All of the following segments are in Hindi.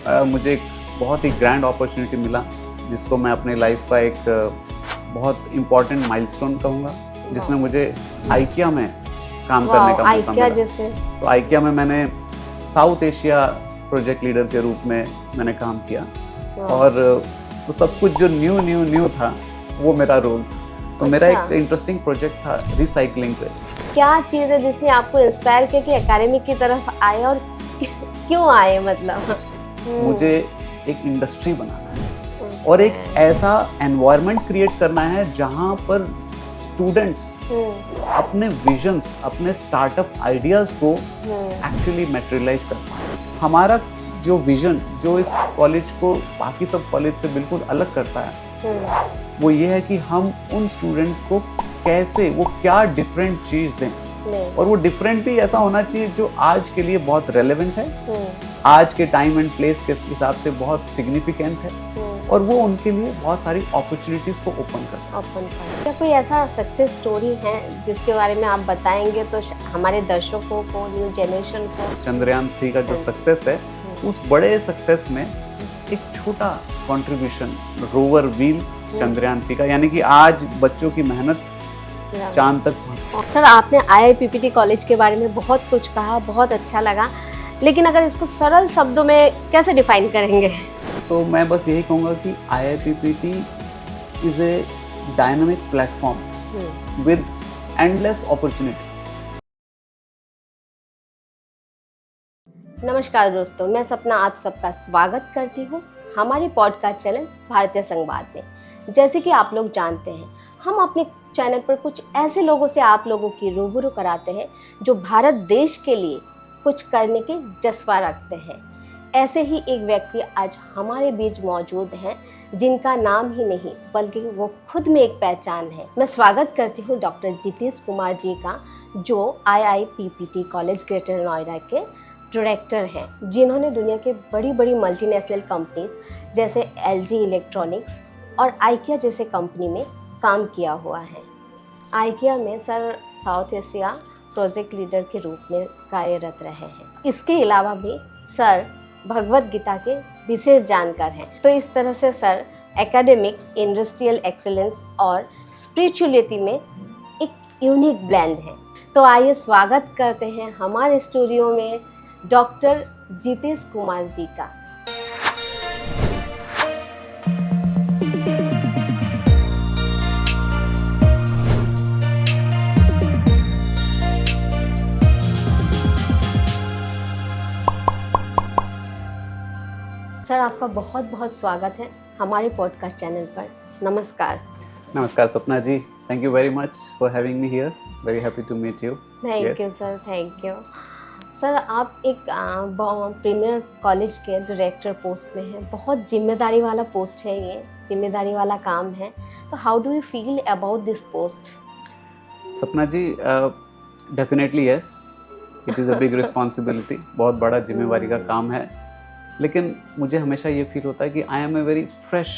मुझे एक बहुत ही ग्रैंड अपॉर्चुनिटी मिला जिसको मैं अपने लाइफ का एक बहुत इम्पॉर्टेंट माइलस्टोन कहूँगा, जिसमें मुझे आइकिया में काम करने का मौका मिला। जैसे तो आइकिया में मैंने साउथ एशिया प्रोजेक्ट लीडर के रूप में मैंने काम किया और वो सब कुछ जो न्यू था वो मेरा रोल था। तो मेरा एक इंटरेस्टिंग प्रोजेक्ट था रिसाइकलिंग पे। क्या चीज़ है जिसने आपको इंस्पायर किया कि एकेडमिक की तरफ आए और क्यों आए? मतलब मुझे एक इंडस्ट्री बनाना है और एक ऐसा एनवायरनमेंट क्रिएट करना है जहाँ पर स्टूडेंट्स अपने विजन्स, अपने स्टार्टअप आइडियाज को एक्चुअली मैटेरियलाइज कर पाए। हमारा जो विजन जो इस कॉलेज को बाकी सब कॉलेज से बिल्कुल अलग करता है वो ये है कि हम उन स्टूडेंट को कैसे, वो क्या डिफरेंट चीज दें और वो डिफरेंट भी ऐसा होना चाहिए जो आज के लिए बहुत रेलेवेंट है, आज के टाइम एंड प्लेस के हिसाब से बहुत सिग्निफिकेंट है और वो उनके लिए बहुत सारी अपॉर्चुनिटीज को ओपन करता है। क्या कोई ऐसा सक्सेस स्टोरी है जिसके बारे में आप बताएंगे तो हमारे दर्शकों को, न्यू जनरेशन को? चंद्रयान 3 का जो सक्सेस है उस बड़े सक्सेस में एक छोटा कंट्रीब्यूशन रोवर व्हील चंद्रयान 3 का, यानी कि आज बच्चों की मेहनत चांद तक पहुंची। सर, आपने IIPPT कॉलेज के बारे में बहुत कुछ कहा, बहुत अच्छा लगा, लेकिन अगर इसको सरल शब्दों में कैसे डिफाइन करेंगे? तो मैं बस यही कहूँगा कि IIPPT is a dynamic platform with endless opportunities. नमस्कार दोस्तों, मैं सपना आप सबका स्वागत करती हूँ हमारे पॉडकास्ट चैनल भारतीय संवाद में। जैसे कि आप लोग जानते हैं, हम अपने चैनल पर कुछ ऐसे लोगों से आप लोगों की रूबरू कराते हैं जो भारत देश के लिए कुछ करने के जज्बा रखते हैं। ऐसे ही एक व्यक्ति आज हमारे बीच मौजूद हैं जिनका नाम ही नहीं बल्कि वो खुद में एक पहचान है। मैं स्वागत करती हूँ डॉक्टर जितेश कुमार जी का, जो IIPPT कॉलेज ग्रेटर नोएडा के डायरेक्टर हैं, जिन्होंने दुनिया के बड़ी बड़ी मल्टीनेशनल कंपनी जैसे LG इलेक्ट्रॉनिक्स और आइकिया जैसे कंपनी में काम किया हुआ है। आइकिया में sir south Asia project leader के रूप में कार्यरत रहे हैं। इसके अलावा भी सर भगवत गीता के विशेष जानकार हैं। तो इस तरह से सर एकेडमिक्स, इंडस्ट्रियल एक्सीलेंस और स्पिरिचुअलिटी में एक यूनिक ब्लेंड है। तो आइए स्वागत करते हैं हमारे स्टूडियो में डॉक्टर जितेश कुमार जी का। सर, आपका बहुत बहुत स्वागत है हमारे पॉडकास्ट चैनल पर। नमस्कार। नमस्कार Sapna ji, thank you very much for having me here. Very happy to meet you. Thank you sir, thank you. Sir, आप एक प्रीमियर कॉलेज के डायरेक्टर पोस्ट में हैं। बहुत जिम्मेदारी वाला पोस्ट है, ये जिम्मेदारी वाला काम है। तो how do you feel about this post? Sapna ji, definitely yes, it is a big responsibility. बहुत बड़ा जिम्मेवारी का काम है, लेकिन मुझे हमेशा ये फील होता है कि I am a very fresh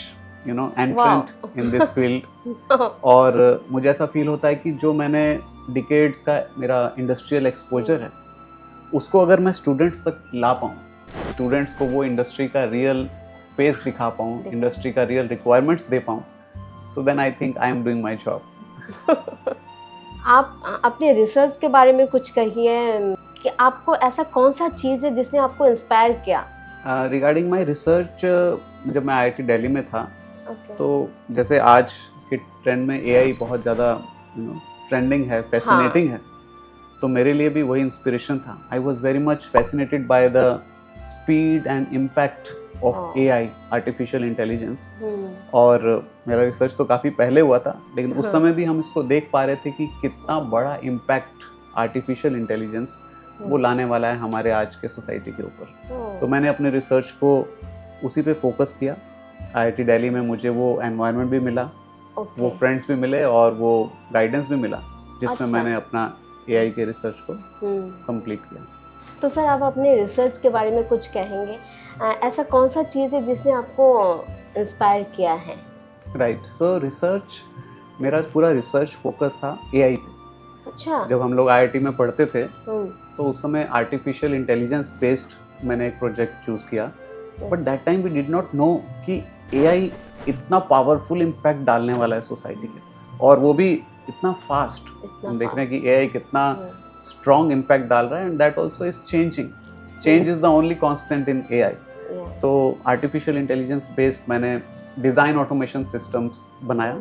entrant in this field. और मुझे ऐसा फील होता है कि जो मैंने डिकेड्स का मेरा इंडस्ट्रियल एक्सपोजर है उसको अगर मैं स्टूडेंट्स तक ला पाऊँ, स्टूडेंट्स को वो इंडस्ट्री का रियल फेस दिखा पाऊँ, इंडस्ट्री का रियल रिक्वायरमेंट्स दे पाऊँ, so then I think I am doing my job. आप अपने रिसर्च के बारे में कुछ कहिए कि आपको ऐसा कौन सा चीज़ है जिसने आपको इंस्पायर किया? रिगार्डिंग माय रिसर्च, जब मैं IIT दिल्ली में था तो जैसे आज के ट्रेंड में AI बहुत ज़्यादा ट्रेंडिंग है, फैसिनेटिंग है, तो मेरे लिए भी वही इंस्पिरेशन था। I was very much fascinated by the speed and impact of AI, artificial intelligence. और मेरा रिसर्च तो काफ़ी पहले हुआ था, लेकिन उस समय भी हम इसको देख पा रहे थे कि कितना बड़ा इम्पैक्ट आर्टिफिशियल इंटेलिजेंस वो लाने वाला है हमारे आज के सोसाइटी के ऊपर। तो मैंने अपने रिसर्च को उसी पे फोकस किया। IIT दिल्ली में मुझे वो एनवायरनमेंट भी मिला, वो फ्रेंड्स भी मिले और वो गाइडेंस भी मिला, जिसमें मैंने अपना AI के रिसर्च को कंप्लीट किया। तो सर, आप अपने रिसर्च के बारे में कुछ कहेंगे? ऐसा कौन सा चीज़ है जिसने आपको इंस्पायर किया है? राइट, सो रिसर्च, मेरा पूरा रिसर्च फोकस था AI पे। अच्छा। जब हम लोग IIT में पढ़ते थे तो उस समय आर्टिफिशियल इंटेलिजेंस बेस्ड मैंने एक प्रोजेक्ट चूज़ किया but that time we did not know कि एआई इतना पावरफुल इम्पैक्ट डालने वाला है सोसाइटी के पास, और वो भी इतना फास्ट। हम देख रहे हैं कि एआई कितना स्ट्रॉन्ग इम्पैक्ट डाल रहा है, and that also is changing. Change is the only constant in AI. तो आर्टिफिशियल इंटेलिजेंस बेस्ड मैंने डिज़ाइन ऑटोमेशन सिस्टम्स बनाया,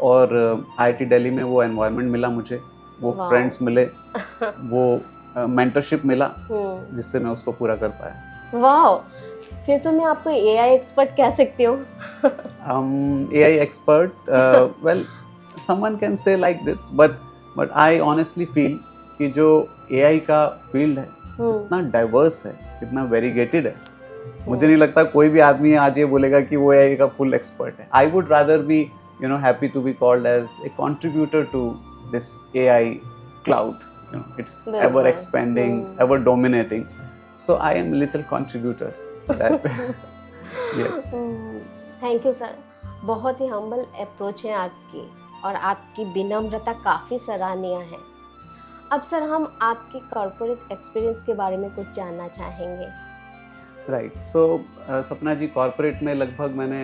और आईआईटी दिल्ली में वो एनवायरनमेंट मिला मुझे, वो फ्रेंड्स मिले, वो मेंटरशिप मिला, जिससे मैं उसको पूरा कर पाया। वाह, फिर तो मैं आपको एआई एक्सपर्ट कह सकती हूँ। AI expert, well someone can say like this, but I honestly feel कि जो एआई का फील्ड है इतना डाइवर्स है, इतना वेरीगेटेड है, मुझे नहीं लगता कोई भी आदमी आज ये बोलेगा कि वो एआई का फुल एक्सपर्ट है। I would rather be happy to be called as a contributor to this AI cloud. It's ever expanding, ever dominating. So I am a little contributor to that. Yes. Thank you sir. बहुत ही humble approach है आपकी, और आपकी विनम्रता काफ़ी सराहनीय है। अब सर हम आपके कॉर्पोरेट एक्सपीरियंस के बारे में कुछ जानना चाहेंगे। राइट, सो सपना जी, कॉर्पोरेट में लगभग मैंने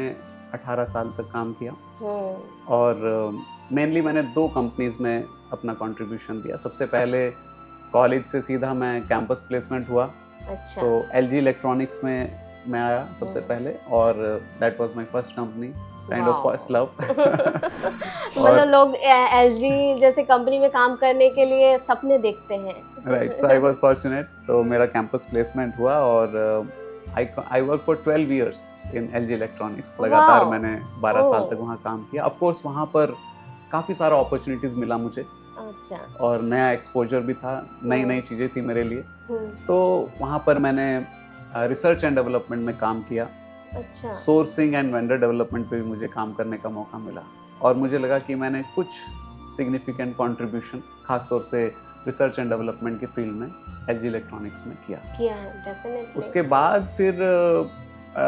18 साल तक काम किया, और मेनली मैंने 2 कंपनीज में अपना कंट्रीब्यूशन दिया। सबसे पहले कॉलेज से सीधा मैं कैंपस प्लेसमेंट हुआ। अच्छा। तो एलजी इलेक्ट्रॉनिक्स में मैं आया सबसे पहले, और that was my first company, kind of first love. मतलब लोग एलजी जैसे कंपनी में काम करने के लिए सपने देखते हैं। Right, so I was fortunate. तो मेरा कैंपस प्लेसमेंट हुआ, और I worked for 12 years in LG Electronics. लगातार मैंने 12 साल तक वहाँ काम किया। Of course वहाँ पर काफ़ी सारा अपॉर्चुनिटीज़ मिला मुझे। अच्छा। और नया एक्सपोजर भी था, नई नई चीज़ें थी मेरे लिए। तो वहाँ पर मैंने रिसर्च एंड डेवलपमेंट में काम किया। अच्छा। सोर्सिंग एंड वेंडर डेवलपमेंट पे भी मुझे काम करने का मौका मिला, और मुझे लगा कि मैंने कुछ सिग्निफिकेंट कंट्रीब्यूशन खासतौर से रिसर्च एंड डेवलपमेंट के फील्ड में एलजी इलेक्ट्रॉनिक्स में किया है। डेफिनेटली। उसके बाद फिर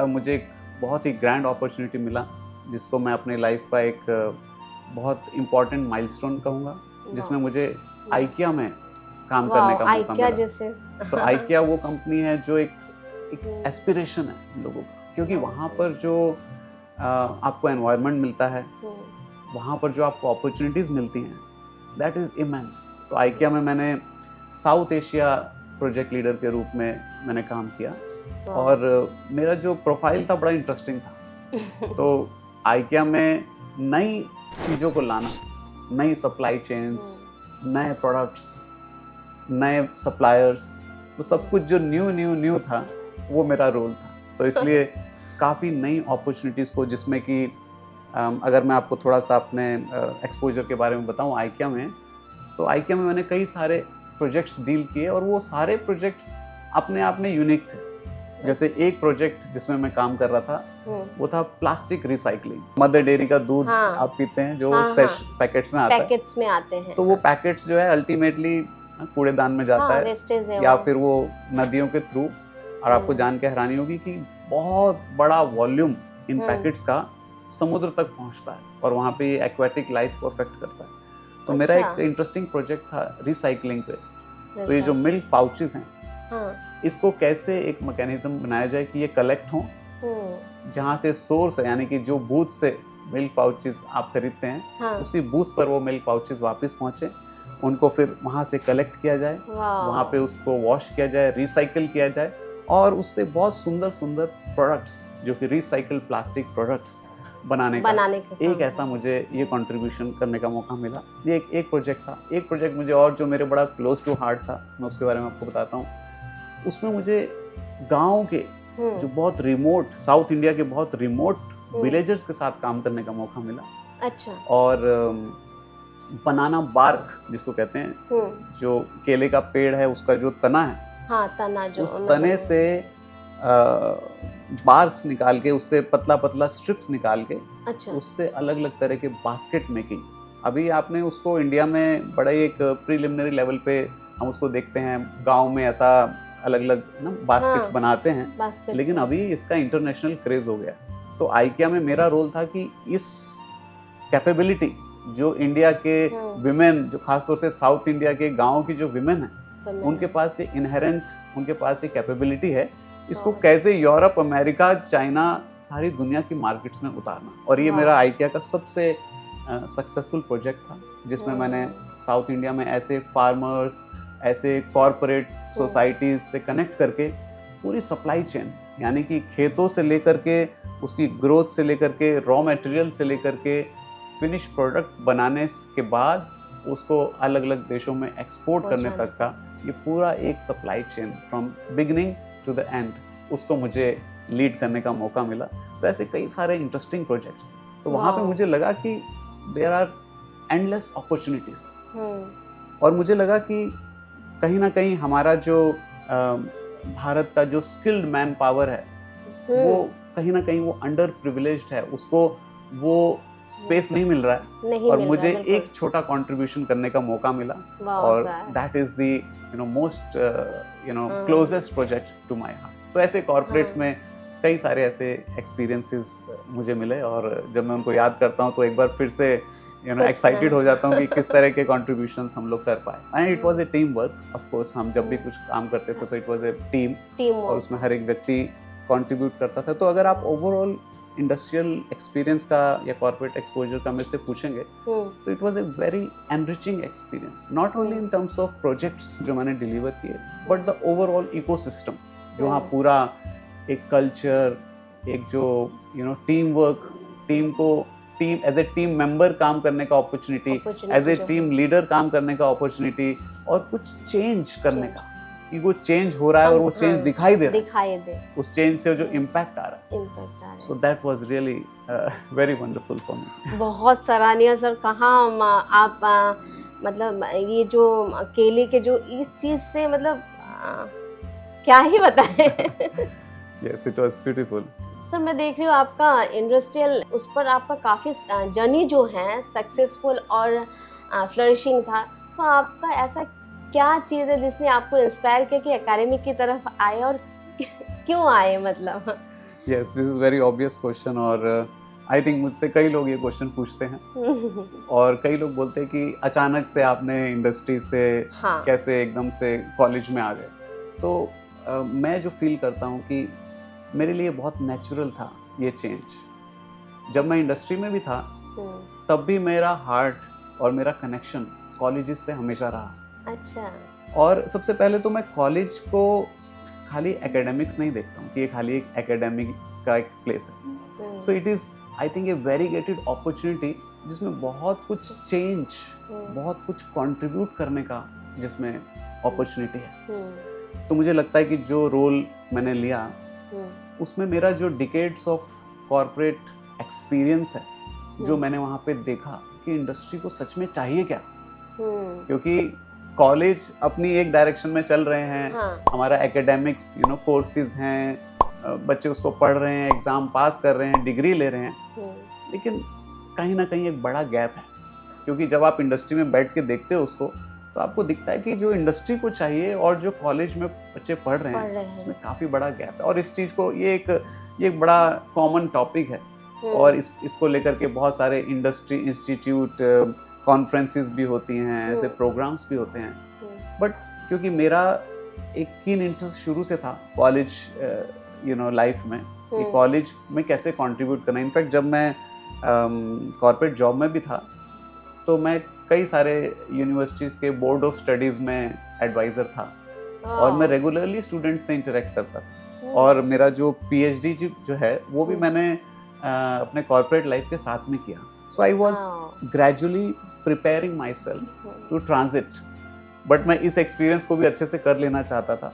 मुझे एक बहुत ही ग्रैंड अपॉर्चुनिटी मिला, जिसको मैं अपनी लाइफ का एक बहुत इम्पोर्टेंट माइलस्टोन कहूँगा, जिसमें मुझे आइकिया में काम करने का मौका मिला। जैसे तो आइकिया वो कंपनी है जो एक एस्पिरेशन है लोगों का, क्योंकि वहाँ पर जो आपको एनवायरनमेंट मिलता है, वहाँ पर जो आपको अपॉर्चुनिटीज़ मिलती हैं, दैट इज़ इमेंस। तो आइकिया में मैंने साउथ एशिया प्रोजेक्ट लीडर के रूप में मैंने काम किया, और मेरा जो प्रोफाइल था बड़ा इंटरेस्टिंग था। तो आइकिया में नई चीज़ों को लाना, नई सप्लाई चेन्स, नए प्रोडक्ट्स, नए सप्लायर्स, तो सब कुछ जो न्यू था वो मेरा रोल था। तो इसलिए काफ़ी नई अपॉर्चुनिटीज़ को, जिसमें कि अगर मैं आपको थोड़ा सा अपने एक्सपोजर के बारे में बताऊं आइकिया में, तो आइकिया में मैंने कई सारे प्रोजेक्ट्स डील किए, और वो सारे प्रोजेक्ट्स अपने आप में यूनिक थे। जैसे एक प्रोजेक्ट जिसमें मैं काम कर रहा था, वो था प्लास्टिक रिसाइकलिंग। मदर डेयरी का दूध आप पीते हैं जो पैकेट्स में आता है, पैकेट्स में आते हैं, तो वो पैकेट्स जो है अल्टीमेटली कूड़ेदान में जाता है, या फिर वो नदियों के थ्रू। और आपको जान के हैरानी होगी कि बहुत बड़ा वॉल्यूम इन पैकेट्स का समुद्र तक पहुंचता है, और वहाँ पे ये एक्वेटिक लाइफ को अफेक्ट करता है। तो मेरा एक इंटरेस्टिंग प्रोजेक्ट था रिसाइकलिंग पे। तो ये जो मिल्क पाउचेस हैं, इसको कैसे एक मैकेनिज्म बनाया जाए कि ये कलेक्ट हो, जहाँ से सोर्स है, यानी कि जो बूथ से मिल्क पाउचेस आप खरीदते हैं, उसी बूथ पर वो मिल्क पाउचेस वापस पहुँचे, उनको फिर वहाँ से कलेक्ट किया जाए, वहाँ पे उसको वॉश किया जाए, रिसाइकिल किया जाए, और उससे बहुत सुंदर सुंदर प्रोडक्ट्स, जो कि रिसाइकल्ड प्लास्टिक प्रोडक्ट्स बनाने का एक ऐसा मुझे ये कंट्रीब्यूशन करने का मौका मिला। ये एक प्रोजेक्ट था। एक प्रोजेक्ट मुझे और जो मेरे बड़ा क्लोज टू हार्ट था, मैं उसके बारे में आपको बताता हूँ। उसमें मुझे गाँव के जो बहुत रिमोट, साउथ इंडिया के बहुत रिमोट विलेजर्स के साथ काम करने का मौका मिला। अच्छा। और बनाना बार्क जिसको कहते हैं, जो केले का पेड़ है उसका जो तना है, तना, जो उस तने से बार्क्स निकाल के, उससे पतला पतला स्ट्रिप्स निकाल के, अच्छा, उससे अलग अलग तरह के बास्केट मेकिंग। अभी आपने उसको इंडिया में बड़ा एक प्रीलिमिनरी लेवल पे हम उसको देखते हैं, गांव में ऐसा अलग अलग ना बास्केट्स बनाते हैं, लेकिन अभी इसका इंटरनेशनल क्रेज हो गया। तो आइकिया में मेरा रोल था कि इस कैपेबिलिटी जो इंडिया के विमेन, जो खासतौर से साउथ इंडिया के गाँव की जो विमेन है, उनके पास ये इनहेरेंट, उनके पास ये कैपेबिलिटी है इसको कैसे यूरोप, अमेरिका, चाइना, सारी दुनिया की मार्केट्स में उतारना। और ये मेरा आइकिया का सबसे सक्सेसफुल प्रोजेक्ट था, जिसमें मैंने साउथ इंडिया में ऐसे फार्मर्स, ऐसे कॉरपोरेट सोसाइटीज से कनेक्ट करके पूरी सप्लाई चेन, यानी कि खेतों से लेकर के उसकी ग्रोथ से लेकर के रॉ मटेरियल से लेकर के फिनिश प्रोडक्ट बनाने के बाद उसको अलग अलग देशों में एक्सपोर्ट करने तक का ये पूरा एक supply chain from beginning to the end, उसको मुझे लीड करने का मौका मिला। तो ऐसे कई सारे इंटरेस्टिंग प्रोजेक्ट्स थे। तो वहाँ पे मुझे लगा कि देयर आर एंडलेस अपॉर्चुनिटीज, और मुझे लगा कि कहीं ना कहीं हमारा जो भारत का जो स्किल्ड मैन पावर है वो कहीं ना कहीं वो अंडर प्रिविलेज्ड है, उसको वो स्पेस नहीं मिल रहा है, और मुझे एक छोटा कंट्रीब्यूशन करने का मौका मिला, और that is the most closest project to my heart. तो ऐसे कॉर्पोरेट्स में कई सारे ऐसे एक्सपीरियंसेस मुझे मिले, और जब मैं उनको याद करता हूँ तो एक बार फिर से एक्साइटेड हो जाता हूँ कि किस तरह के कॉन्ट्रीब्यूशंस हम लोग कर पाए। And it was a team work, of course हम जब भी कुछ काम करते थे तो इट वाज ए टीम, और उसमें हर एक व्यक्ति कंट्रीब्यूट करता था। तो अगर आप ओवरऑल इंडस्ट्रियल एक्सपीरियंस का या कॉर्पोरेट एक्सपोजर का मेरे से पूछेंगे तो it was a very enriching experience, not only in terms of projects जो मैंने डिलीवर किए, बट द ओवरऑल इकोसिस्टम जो वहाँ पूरा एक कल्चर, एक जो team work, team as a team member काम करने का opportunity, as a team leader काम करने का अपॉर्चुनिटी, और कुछ चेंज करने का, कि वो चेंज हो रहा है और वो चेंज दिखाई दे रहा है, उस चेंज से जो इम्पैक्ट आ रहा है। So that was really very wonderful for me. बहुत सराहनीय सर। कहाँ आप मतलब ये जो केले के जो इस चीज से मतलब क्या ही बताएं। Yes, it was beautiful. Sir मैं देख रही हूँ आपका इंडस्ट्रियल, उस पर आपका काफ़ी जर्नी जो है सक्सेसफुल और फ्लरिशिंग था। तो आपका ऐसा क्या चीज़ है जिसने आपको इंस्पायर किया कि एकेडमिक की तरफ आए, और क्यों आए मतलब? Yes, this is very obvious question, और आई थिंक मुझसे कई लोग ये क्वेश्चन पूछते हैं और कई लोग बोलते हैं कि अचानक से आपने इंडस्ट्री से कैसे एकदम से कॉलेज में आ गए। तो मैं जो फील करता हूँ कि मेरे लिए बहुत नेचुरल था ये चेंज। जब मैं इंडस्ट्री में भी था तब भी मेरा हार्ट और मेरा कनेक्शन कॉलेजेस से हमेशा रहा। अच्छा। और सबसे पहले तो मैं कॉलेज को खाली एकेडमिक्स नहीं देखता हूँ कि ये खाली एक एकेडमिक का एक प्लेस है। So it is I think A variegated opportunity जिसमें बहुत कुछ चेंज, बहुत कुछ कंट्रीब्यूट करने का जिसमें अपॉर्चुनिटी है। तो मुझे लगता है कि जो रोल मैंने लिया उसमें मेरा जो डिकेड्स ऑफ कॉर्पोरेट एक्सपीरियंस है, जो मैंने वहाँ पे देखा कि इंडस्ट्री को सच में चाहिए क्या, क्योंकि कॉलेज अपनी एक डायरेक्शन में चल रहे हैं, हमारा एकेडमिक्स कोर्सेज हैं, बच्चे उसको पढ़ रहे हैं, एग्ज़ाम पास कर रहे हैं, डिग्री ले रहे हैं, लेकिन कहीं ना कहीं एक बड़ा गैप है। क्योंकि जब आप इंडस्ट्री में बैठ के देखते हो उसको, तो आपको दिखता है कि जो इंडस्ट्री को चाहिए और जो कॉलेज में बच्चे पढ़ रहे हैं उसमें काफ़ी बड़ा गैप है। और इस चीज़ को ये एक बड़ा कॉमन टॉपिक है, और इसको लेकर के बहुत सारे इंडस्ट्री इंस्टीट्यूट कॉन्फ्रेंसेस भी होती हैं, ऐसे प्रोग्राम्स भी होते हैं। बट क्योंकि मेरा एक कीन इंटरेस्ट शुरू से था कॉलेज लाइफ में, कि कॉलेज में कैसे कंट्रीब्यूट करना। इनफैक्ट जब मैं कॉर्पोरेट जॉब में भी था तो मैं कई सारे यूनिवर्सिटीज़ के बोर्ड ऑफ स्टडीज़ में एडवाइज़र था, और मैं रेगुलरली स्टूडेंट से इंटरेक्ट करता था। और मेरा जो पीएचडी जो है वो भी मैंने अपने कॉर्पोरेट लाइफ के साथ में किया। So I was gradually preparing myself to transit, but मैं इस एक्सपीरियंस को भी अच्छे से कर लेना चाहता था,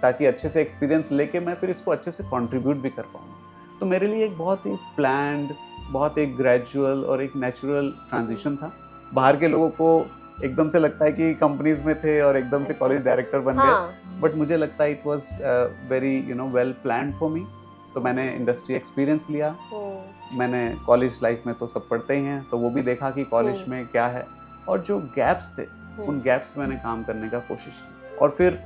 ताकि अच्छे से एक्सपीरियंस लेके मैं फिर इसको अच्छे से कंट्रीब्यूट भी कर पाऊँ। तो मेरे लिए एक बहुत ही प्लान्ड, बहुत एक ग्रेजुअल और एक नेचुरल ट्रांजिशन था। बाहर के लोगों को एकदम से लगता है कि कंपनीज में थे और एकदम से कॉलेज डायरेक्टर बन गए, बट मुझे लगता है it was very well planned for me. तो मैंने इंडस्ट्री एक्सपीरियंस लिया, मैंने कॉलेज लाइफ में तो सब पढ़ते ही हैं, तो वो भी देखा कि कॉलेज में क्या है, और जो गैप्स थे उन गैप्स में मैंने काम करने का कोशिश की। और फिर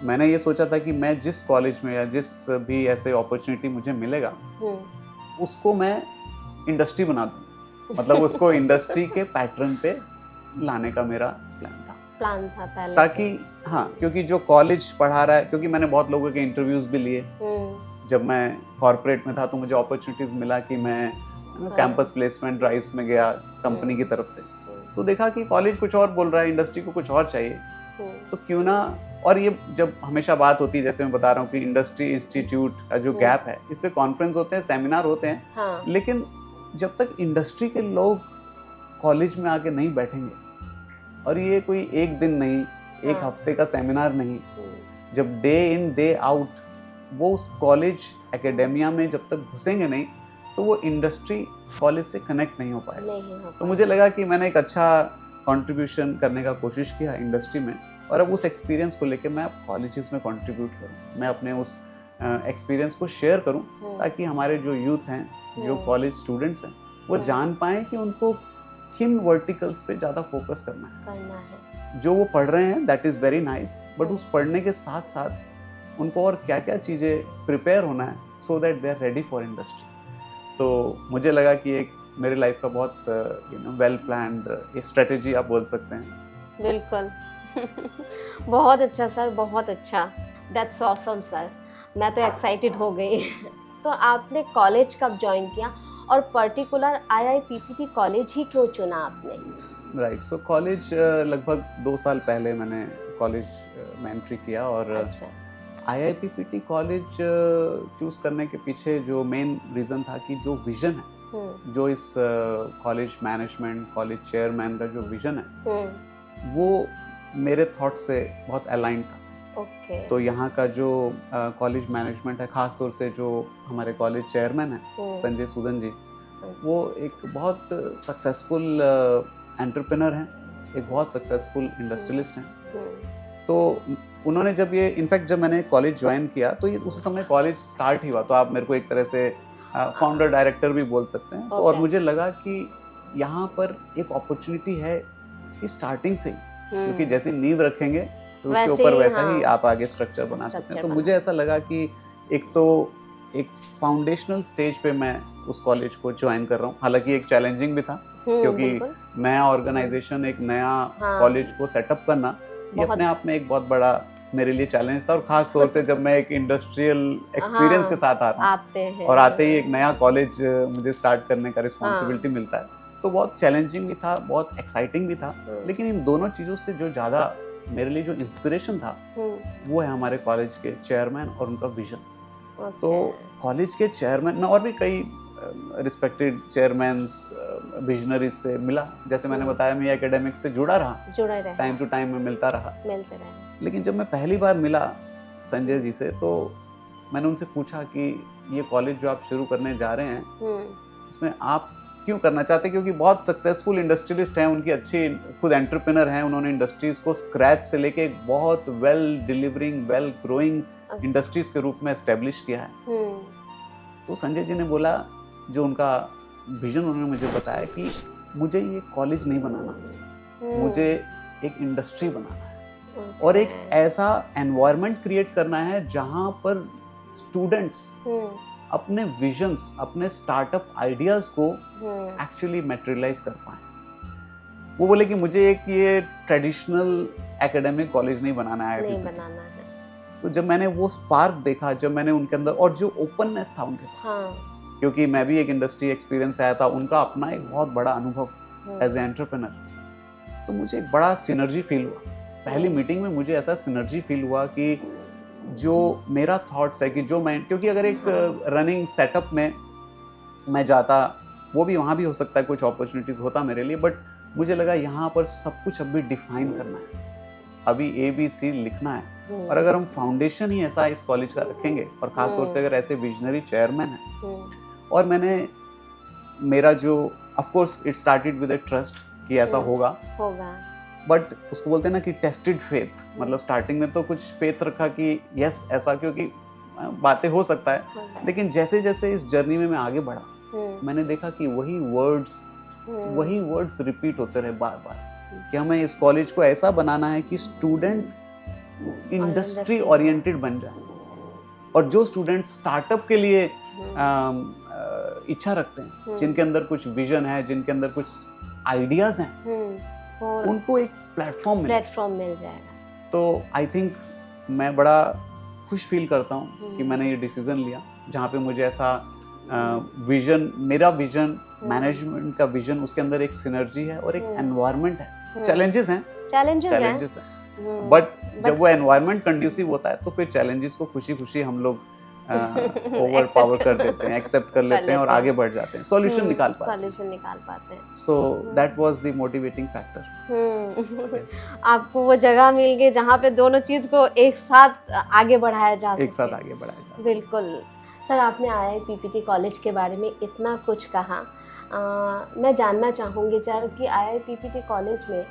मैंने ये सोचा था कि मैं जिस कॉलेज में या जिस भी ऐसे अपॉर्चुनिटी मुझे मिलेगा उसको मैं इंडस्ट्री बना दूँ, मतलब उसको इंडस्ट्री के पैटर्न पे लाने का मेरा प्लान था। प्लान था पहले ताकि से। हाँ, क्योंकि जो कॉलेज पढ़ा रहा है, क्योंकि मैंने बहुत लोगों के इंटरव्यूज भी लिए। जब मैं कॉर्पोरेट में था तो मुझे अपॉर्चुनिटीज मिला कि मैं कैंपस प्लेसमेंट ड्राइव्स में गया कंपनी की तरफ से, तो देखा कि कॉलेज कुछ और बोल रहा है, इंडस्ट्री को कुछ और चाहिए, तो क्यों ना। और ये जब हमेशा बात होती है, जैसे मैं बता रहा हूँ कि इंडस्ट्री इंस्टीट्यूट का जो गैप है, इस पे कॉन्फ्रेंस होते हैं, सेमिनार होते हैं, हाँ। लेकिन जब तक इंडस्ट्री के लोग कॉलेज में आके नहीं बैठेंगे, और ये कोई एक दिन नहीं, एक हफ्ते का सेमिनार नहीं, जब डे इन डे आउट वो उस कॉलेज एकेडेमिया में जब तक घुसेंगे नहीं, तो वो इंडस्ट्री कॉलेज से कनेक्ट नहीं हो पाएगा। तो मुझे लगा कि मैंने एक अच्छा कंट्रीब्यूशन करने का कोशिश किया इंडस्ट्री में, और अब उस एक्सपीरियंस को लेके मैं कॉलेजेस में कंट्रीब्यूट करूं, मैं अपने उस एक्सपीरियंस को शेयर करूं, ताकि हमारे जो यूथ हैं, जो कॉलेज स्टूडेंट्स हैं, वो जान पाएं कि उनको किन वर्टिकल्स पे ज़्यादा फोकस करना है। जो वो पढ़ रहे हैं that is very nice, but उस पढ़ने के साथ साथ उनको और क्या क्या चीज़ें प्रिपेयर होना है, so that they are ready for industry. तो मुझे लगा कि एक मेरे लाइफ का बहुत वेल प्लान्ड स्ट्रेटेजी आप बोल सकते हैं। बिल्कुल। बहुत अच्छा सर, बहुत अच्छा, दैट्स ऑसम सर, मैं तो एक्साइटेड हो गई। तो आपने कॉलेज कब ज्वाइन किया, और पर्टिकुलर IIPPT कॉलेज ही क्यों चुना आपने? राइट, सो कॉलेज लगभग 2 साल पहले मैंने कॉलेज में एंट्री किया, और अच्छा। IIPPT कॉलेज चूज़ करने के पीछे जो मेन रीज़न था कि जो विज़न है, जो इस कॉलेज मैनेजमेंट, कॉलेज चेयरमैन का जो विज़न है, वो मेरे थॉट से बहुत अलाइन था। तो यहाँ का जो कॉलेज मैनेजमेंट है, ख़ास तौर से जो हमारे कॉलेज चेयरमैन हैं संजय सूदन जी, वो एक बहुत सक्सेसफुल एंटरप्रेन्योर हैं, एक बहुत सक्सेसफुल इंडस्ट्रियलिस्ट हैं। तो उन्होंने जब ये, इनफैक्ट जब मैंने कॉलेज ज्वाइन किया तो ये उस समय कॉलेज स्टार्ट ही हुआ, तो आप मेरे को एक तरह से फाउंडर डायरेक्टर भी बोल सकते हैं। तो और मुझे लगा कि यहाँ पर एक अपॉर्चुनिटी है कि स्टार्टिंग से ही, क्योंकि जैसे नींव रखेंगे तो उसके ऊपर वैसा ही आप आगे स्ट्रक्चर बना सकते हैं। तो मुझे ऐसा लगा कि एक फाउंडेशनल स्टेज पे मैं उस कॉलेज को ज्वाइन कर रहा हूँ। हालांकि एक चैलेंजिंग भी था, क्योंकि नया ऑर्गेनाइजेशन, एक नया कॉलेज को सेटअप करना, ये अपने आप में एक बहुत बड़ा मेरे लिए चैलेंज था, और खास तौर से जब मैं एक इंडस्ट्रियल एक्सपीरियंस के साथ आ रहा हूँ, और आते ही एक नया कॉलेज मुझे स्टार्ट करने का रिस्पॉन्सिबिलिटी मिलता है, तो बहुत चैलेंजिंग भी था, बहुत एक्साइटिंग भी था। लेकिन इन दोनों चीज़ों से जो ज़्यादा मेरे लिए जो इंस्पिरेशन था, वो है हमारे कॉलेज के चेयरमैन और उनका विजन। तो कॉलेज के चेयरमैन में और भी कई रिस्पेक्टेड चेयरमैन्स, विजनरीज से मिला, जैसे मैंने बताया मैं एकेडमिक से जुड़ा रहा, टाइम टू टाइम में मिलते रहा। लेकिन जब मैं पहली बार मिला संजय जी से, तो मैंने उनसे पूछा कि ये कॉलेज जो आप शुरू करने जा रहे हैं, इसमें आप क्यों करना चाहते हैं, क्योंकि बहुत सक्सेसफुल इंडस्ट्रियलिस्ट हैं, उनकी अच्छी खुद एंटरप्रेन्योर हैं, उन्होंने इंडस्ट्रीज को स्क्रैच से लेके एक बहुत well delivering, well growing industries के रूप में एस्टेब्लिश किया है। तो संजय जी ने बोला, जो उनका विजन उन्होंने मुझे बताया कि मुझे ये कॉलेज नहीं बनाना, मुझे एक इंडस्ट्री बनाना है, और एक ऐसा एनवायरनमेंट क्रिएट करना है जहां पर स्टूडेंट्स अपने विजन्स, अपने स्टार्टअप आइडियाज को एक्चुअली मैटेरियलाइज कर पाए। वो बोले कि मुझे एक ये ट्रेडिशनल एकेडमिक कॉलेज नहीं बनाना है। तो जब मैंने वो स्पार्क देखा, जब मैंने उनके अंदर, और जो ओपननेस था उनके पास, क्योंकि मैं भी एक इंडस्ट्री एक्सपीरियंस आया था, उनका अपना एक बहुत बड़ा अनुभव एज ए एंटरप्रेन्योर, तो मुझे एक बड़ा सिनर्जी फील हुआ। पहली मीटिंग में मुझे ऐसा सिनर्जी फील हुआ कि जो मेरा थॉट्स है कि जो मैं, क्योंकि अगर एक रनिंग सेटअप में मैं जाता, वो भी वहाँ भी हो सकता है कुछ अपॉर्चुनिटीज़ होता मेरे लिए, बट मुझे लगा यहाँ पर सब कुछ अभी डिफाइन करना है, अभी ABC लिखना है। और अगर हम फाउंडेशन ही ऐसा इस कॉलेज का रखेंगे, और खासतौर से अगर ऐसे विजनरी चेयरमैन है, और मेरा जो, of course it started with a trust कि ऐसा होगा, बट उसको बोलते हैं ना कि टेस्टेड फेथ, मतलब स्टार्टिंग में तो कुछ फेथ रखा कि यस ऐसा, क्योंकि बातें हो सकता है, लेकिन जैसे जैसे इस जर्नी में मैं आगे बढ़ा, मैंने देखा कि वही वर्ड्स रिपीट होते रहे बार बार, कि हमें इस कॉलेज को ऐसा बनाना है कि स्टूडेंट इंडस्ट्री ओरिएंटेड बन जाए, और जो स्टूडेंट स्टार्टअप के लिए इच्छा रखते हैं, जिनके अंदर कुछ विजन है, जिनके अंदर कुछ आइडियाज हैं, उनको एक प्लेटफॉर्म मिल जाएगा। तो आई थिंक मैं बड़ा खुश फील करता हूँ कि मैंने ये डिसीजन लिया, जहाँ पे मुझे ऐसा विजन, मेरा विजन, मैनेजमेंट का विजन, उसके अंदर एक सिनर्जी है और एक एनवायरनमेंट है। चैलेंजेस हैं बट जब वो एनवायरनमेंट कंड्यूसिव होता है तो फिर चैलेंजेस को खुशी खुशी हम लोग ओवर पावर कर देते हैं, एक्सेप्ट कर लेते हैं और आगे बढ़ जाते हैं, सॉल्यूशन निकाल पाते हैं। So that was the motivating factor. आपको वो जगह मिल गई जहाँ पे दोनों चीज को एक साथ आगे बढ़ाया जा सके। बिल्कुल सर, आपने IIPPT कॉलेज के बारे में इतना कुछ कहा, मैं जानना चाहूँगी सर कि IIPPT कॉलेज में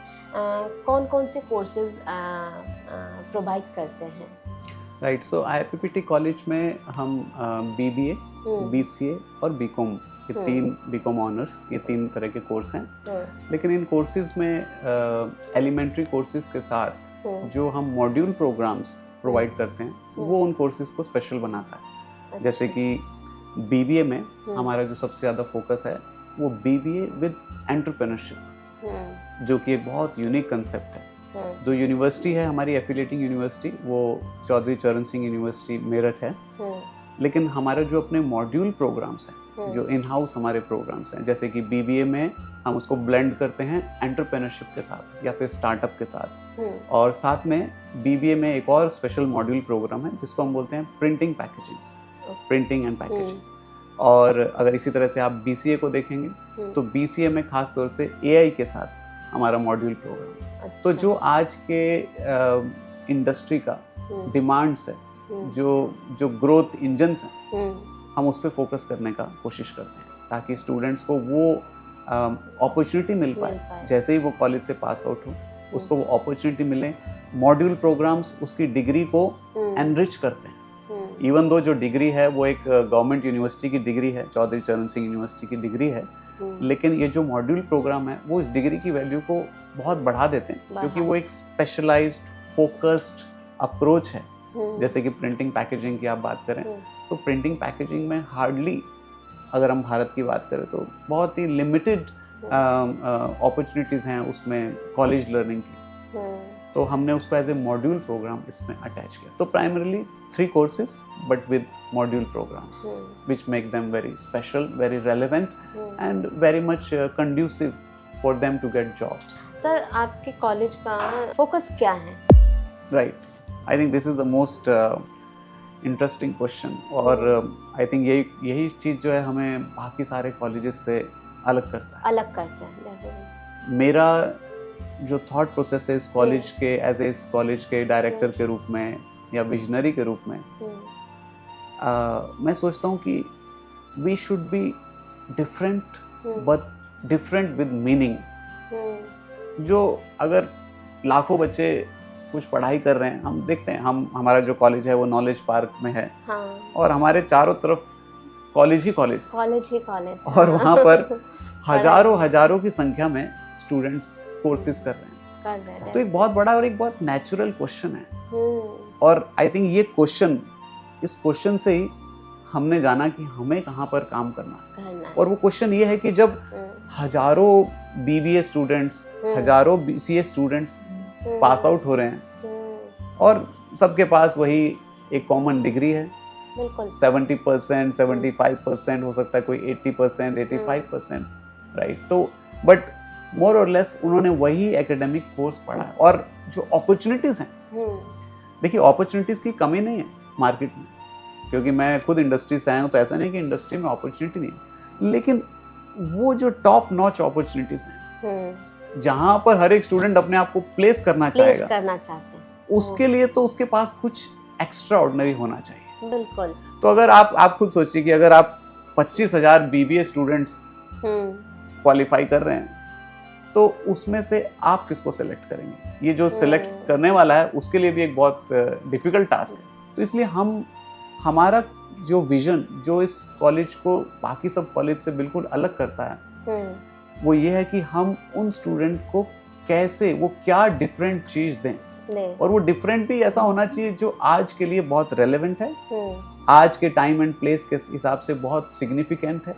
कौन कौन से कोर्सेज प्रोवाइड करते हैं? राइट, सो IIPPT कॉलेज में हम BBA, BCA और BCom, ये तीन BCom ऑनर्स, ये तीन तरह के कोर्स हैं। लेकिन इन कोर्सेज में एलिमेंट्री कोर्सेज के साथ जो हम मॉड्यूल प्रोग्राम्स प्रोवाइड करते हैं वो उन कोर्सेज को स्पेशल बनाता है। जैसे कि BBA में हमारा जो सबसे ज़्यादा फोकस है वो BBA विद एंटरप्रेन्योरशिप, जो कि एक बहुत यूनिक कंसेप्ट है। जो यूनिवर्सिटी है हमारी एफिलिएटिंग यूनिवर्सिटी, वो चौधरी चरण सिंह यूनिवर्सिटी मेरठ है, लेकिन हमारे जो अपने मॉड्यूल प्रोग्राम्स हैं, जो इन हाउस हमारे प्रोग्राम्स हैं, जैसे कि BBA में हम उसको ब्लेंड करते हैं एंटरप्रेन्योरशिप के साथ या फिर स्टार्टअप के साथ, और साथ में BBA में एक और स्पेशल मॉड्यूल प्रोग्राम है जिसको हम बोलते हैं प्रिंटिंग एंड पैकेजिंग। और अगर इसी तरह से आप BCA को देखेंगे तो BCA में खास तौर से AI के साथ हमारा मॉड्यूल प्रोग्राम। अच्छा। तो जो आज के इंडस्ट्री का डिमांड्स है, जो ग्रोथ इंजन्स हैं, हम उस पर फोकस करने का कोशिश करते हैं ताकि स्टूडेंट्स को वो अपॉर्चुनिटी मिल पाए। जैसे ही वो कॉलेज से पास आउट हो उसको वो अपॉर्चुनिटी मिले। मॉड्यूल प्रोग्राम्स उसकी डिग्री को एनरिच करते हैं। इवन दो जो डिग्री है वो एक गवर्नमेंट यूनिवर्सिटी की डिग्री है, चौधरी चरण सिंह यूनिवर्सिटी की डिग्री है, लेकिन ये जो मॉड्यूल प्रोग्राम है वो इस डिग्री की वैल्यू को बहुत बढ़ा देते हैं, क्योंकि वो एक स्पेशलाइज्ड फोकस्ड अप्रोच है। जैसे कि प्रिंटिंग पैकेजिंग की आप बात करें तो प्रिंटिंग पैकेजिंग में हार्डली, अगर हम भारत की बात करें तो बहुत ही लिमिटेड अपॉर्चुनिटीज़ हैं उसमें कॉलेज लर्निंग की, तो हमने उसको एज ए मॉड्यूल प्रोग्राम इसमें अटैच किया। तो primarily 3 courses but with module programs which make them very special, very relevant and very much conducive for them to get jobs. Sir, आपके कॉलेज का फोकस क्या है? Right, I think this is the most interesting question और I think यही चीज़ जो है हमें बाकी सारे कॉलेजेस से अलग करता है। मेरा जो थॉट प्रोसेस है इस कॉलेज के एज ए इस कॉलेज के डायरेक्टर के रूप में या विजनरी के रूप में, मैं सोचता हूँ कि we should be different but different with meaning. जो अगर लाखों बच्चे कुछ पढ़ाई कर रहे हैं, हम देखते हैं, हमारा जो कॉलेज है वो नॉलेज पार्क में है, और हमारे चारों तरफ कॉलेज ही कॉलेज, और वहाँ पर हजारों की संख्या में स्टूडेंट्स कोर्सेज कर रहे हैं। तो एक बहुत बड़ा और एक बहुत नेचुरल क्वेश्चन है, और आई थिंक इस क्वेश्चन से ही हमने जाना कि हमें कहाँ पर काम करना है। और वो क्वेश्चन ये है कि जब हजारों BBA स्टूडेंट्स, हजारों BCA स्टूडेंट्स पास आउट हो रहे हैं और सबके पास वही एक कॉमन डिग्री है, 70%, 75% हो सकता है, कोई 80%, 85%, राइट। तो बट मोर और लेस उन्होंने वही एकेडमिक कोर्स पढ़ा, और जो अपॉर्चुनिटीज़ हैं, देखिए अपॉर्चुनिटीज़ की कमी नहीं है मार्केट में, क्योंकि मैं खुद इंडस्ट्री से आया हूँ, तो ऐसा नहीं कि इंडस्ट्री में अपॉर्चुनिटी नहीं है, लेकिन वो जो टॉप नॉच अपॉर्चुनिटीज़ हैं जहाँ पर हर एक स्टूडेंट अपने आप को प्लेस करना चाहते हैं, उसके लिए तो उसके पास कुछ एक्स्ट्रा ऑर्डिनरी होना चाहिए। बिल्कुल। तो अगर आप खुद सोचिए कि अगर आप 25,000 BBA स्टूडेंट्स क्वालिफाई कर रहे हैं, तो उसमें से आप किसको सेलेक्ट करेंगे? ये जो सेलेक्ट करने वाला है उसके लिए भी एक बहुत डिफिकल्ट टास्क है। तो इसलिए हमारा जो विजन, जो इस कॉलेज को बाकी सब कॉलेज से बिल्कुल अलग करता है, वो ये है कि हम उन स्टूडेंट को कैसे, वो क्या डिफरेंट चीज़ दें, और वो डिफरेंट भी ऐसा होना चाहिए जो आज के लिए बहुत रेलेवेंट है, आज के टाइम एंड प्लेस के हिसाब से बहुत सिग्निफिकेंट है